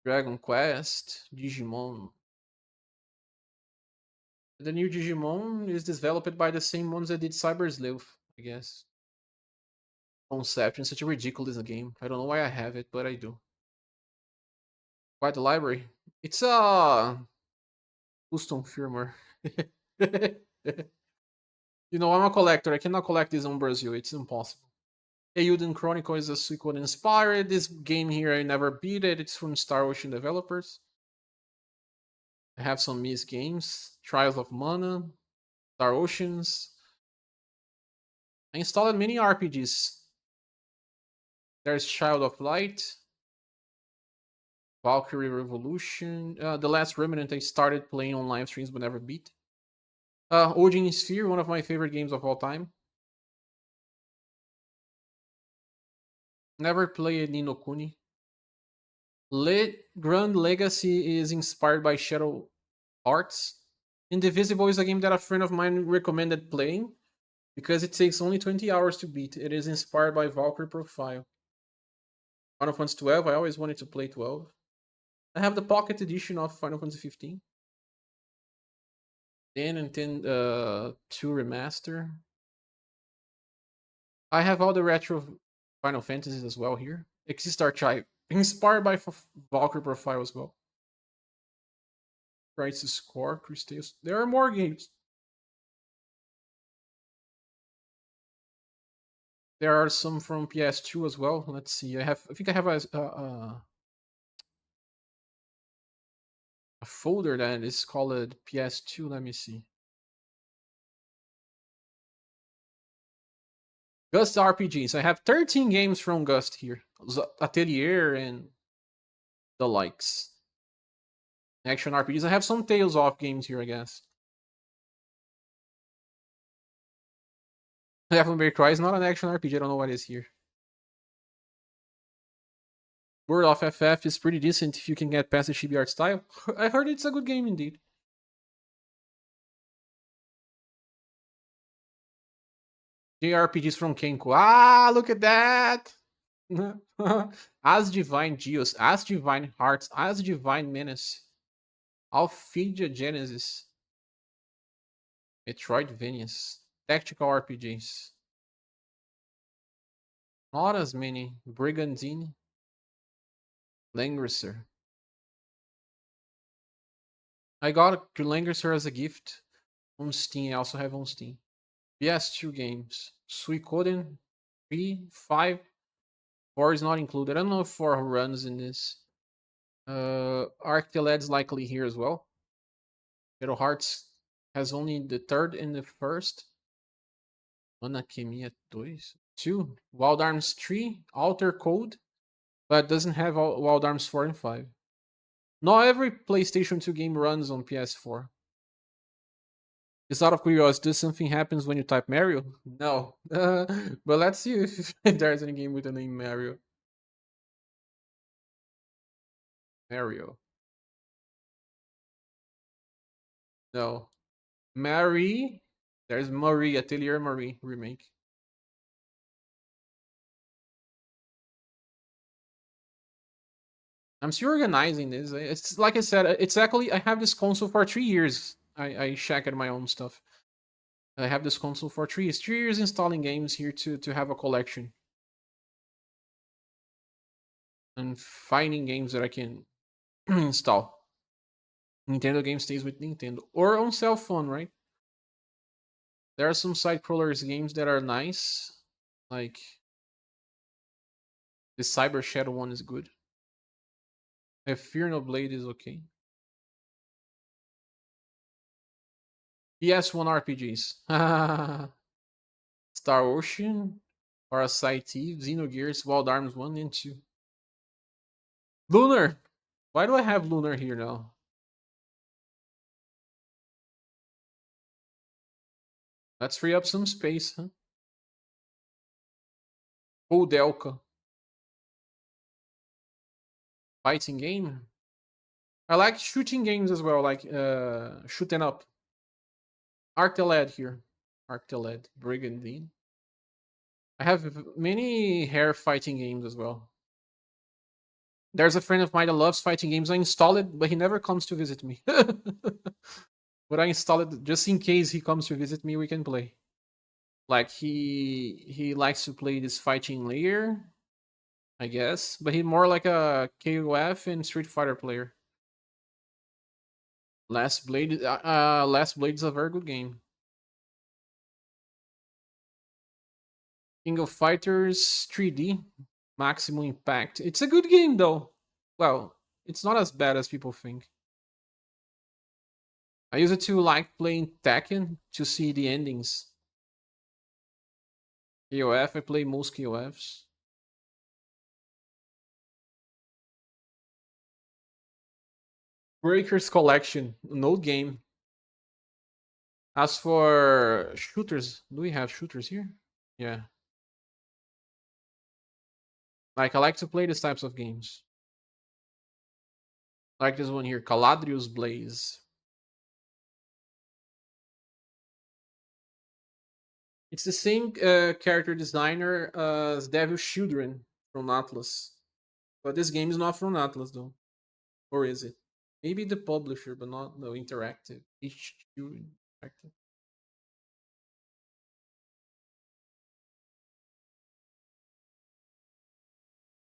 Dragon Quest, Digimon. The new Digimon is developed by the same ones that did Cyber Sleuth, I guess. Conception, such a ridiculous game. I don't know why I have it, but I do. Quite the library. It's a custom firmware. You know, I'm a collector. I cannot collect this on Brazil. It's impossible. Eiyuden Chronicle is a sequel inspired. This game here, I never beat it. It's from Star Ocean developers. I have some missed games. Trials of Mana, Star Oceans. I installed many RPGs. There's Child of Light, Valkyrie Revolution. The Last Remnant I started playing on live streams but never beat. Odin Sphere, one of my favorite games of all time. Never played Ni no Kuni. Grand Legacy is inspired by Shadow Hearts. Indivisible is a game that a friend of mine recommended playing because it takes only 20 hours to beat. It is inspired by Valkyrie Profile. Final Fantasy 12, I always wanted to play 12. I have the Pocket Edition of Final Fantasy 15. 10 and 10 2 Remaster. I have all the retro Final Fantasies as well here. Exist Archive, inspired by Valkyrie Profile as well. Crisis Core, Crustaceans. There are more games. There are some from PS2 as well. Let's see. I think I have a folder that is called PS2. Let me see. Gust RPGs. I have 13 games from Gust here. Atelier and the likes. Action RPGs. I have some Tales of games here, I guess. Devil May Cry is not an action RPG. I don't know what is here. World of FF is pretty decent if you can get past the chibi art style. I heard it's a good game indeed. JRPGs from Kenko. Ah, look at that! As Divine Geos, As Divine Hearts, As Divine Menace, Alphidia Genesis, Metroidvanias, Tactical RPGs. Not as many. Brigandine, Langrisser. I got Langrisser as a gift on Steam. I also have on Steam. PS2 games. Suikoden 3, 5, 4 is not included. I don't know if 4 runs in this. Arcteled's likely here as well. Hero Hearts has only the 3rd and the 1st. Anakemia 2. 2. Wild Arms 3. Alter Code. But doesn't have Wild Arms 4 and 5. Not every PlayStation 2 game runs on PS4. Just out of curiosity, does something happens when you type Mario? No. But let's see if there's any game with the name Mario. Mario. No. Marie. There's Marie, Atelier Marie remake. I'm still organizing this. It's like I said, it's actually, I have this console for 3 years. I checked my own stuff. I have this console for 3 years. 3 years installing games here to have a collection. And finding games that I can install. Nintendo game stays with Nintendo. Or on cell phone, right? There are some side crawlers games that are nice. Like the Cyber Shadow one is good. Fear No Blade is okay. PS1 RPGs. Star Ocean, Parasite Eve, Xenogears, Wild Arms 1 and 2. Lunar! Why do I have Lunar here now? Let's free up some space, huh? Delca. Fighting game? I like shooting games as well, like shooting up. Arcteled here. Arcteled, Brigandine. I have many hair fighting games as well. There's a friend of mine that loves fighting games. I install it, but he never comes to visit me. But I install it just in case he comes to visit me, we can play. Like he likes to play this fighting layer, I guess, but he's more like a KOF and Street Fighter player. Last Blade is a very good game. King of Fighters 3D, Maximum Impact. It's a good game though. Well, it's not as bad as people think. I use it to like playing Tekken to see the endings. KOF, I play most KOFs. Breakers Collection, no game. As for shooters, do we have shooters here? Yeah. Like, I like to play these types of games. Like this one here, Caladrius Blaze. It's the same character designer as Devil Children from Atlas. But this game is not from Atlas though. Or is it? Maybe the publisher, but not the interactive. HQ Interactive.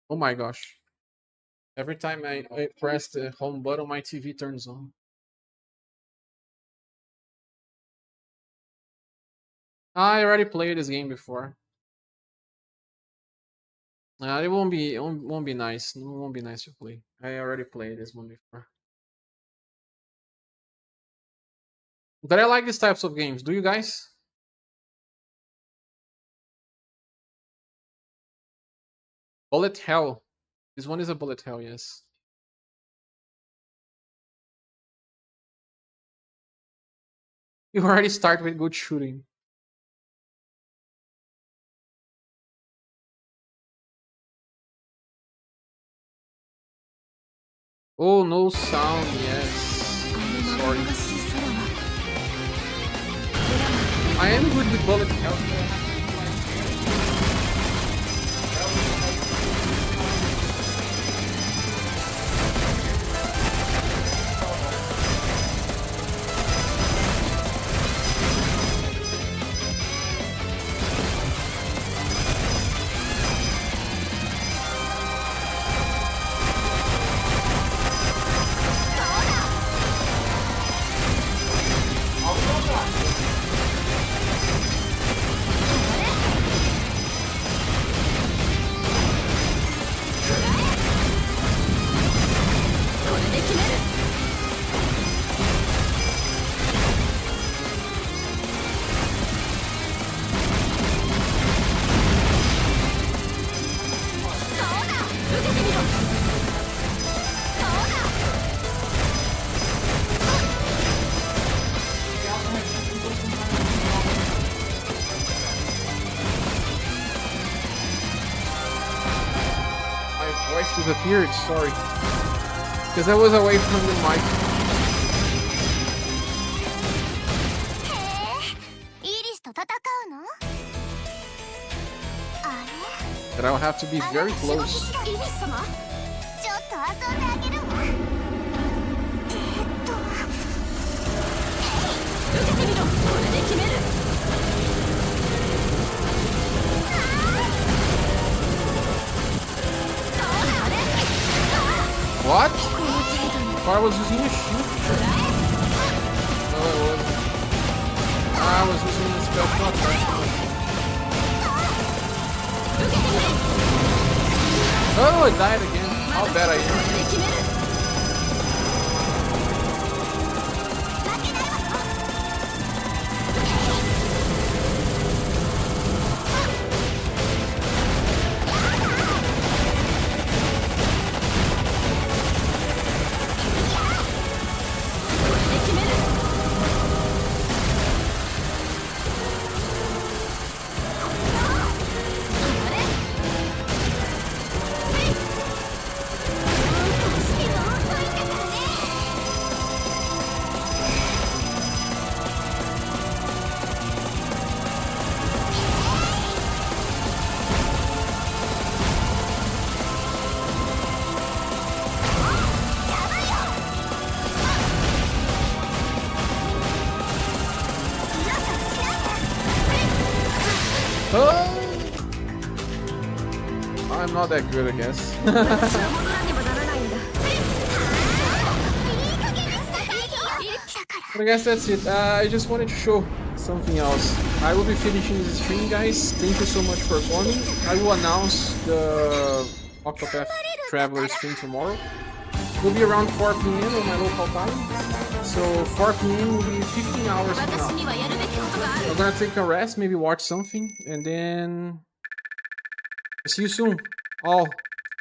Oh my gosh. Every time I press the home button, my TV turns on. I already played this game before. It won't be nice. It won't be nice to play. I already played this one before. But I like these types of games. Do you guys? Bullet Hell. This one is a bullet hell, yes. You already start with good shooting. Oh, no sound, yes. Sorry. I am good with bullet hell. Disappeared, sorry. Because I was away from the mic. But I'll have to be very close. What? I was using a shield. No, I wasn't. I was using a special attack. Oh, I died again. How bad I am. I'm not that good, I guess. But I guess that's it. I just wanted to show something else. I will be finishing this stream, guys. Thank you so much for coming. I will announce the Octopath Traveler stream tomorrow. It will be around 4 p.m. on my local time. So 4 p.m. will be 15 hours from now. I'm gonna take a rest, maybe watch something, and then see you soon. All.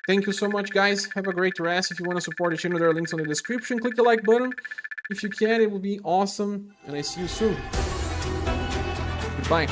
Thank you so much, guys. Have a great rest. If you want to support the channel, there are links in the description. Click the like button. If you can, it would be awesome. And I see you soon. Goodbye.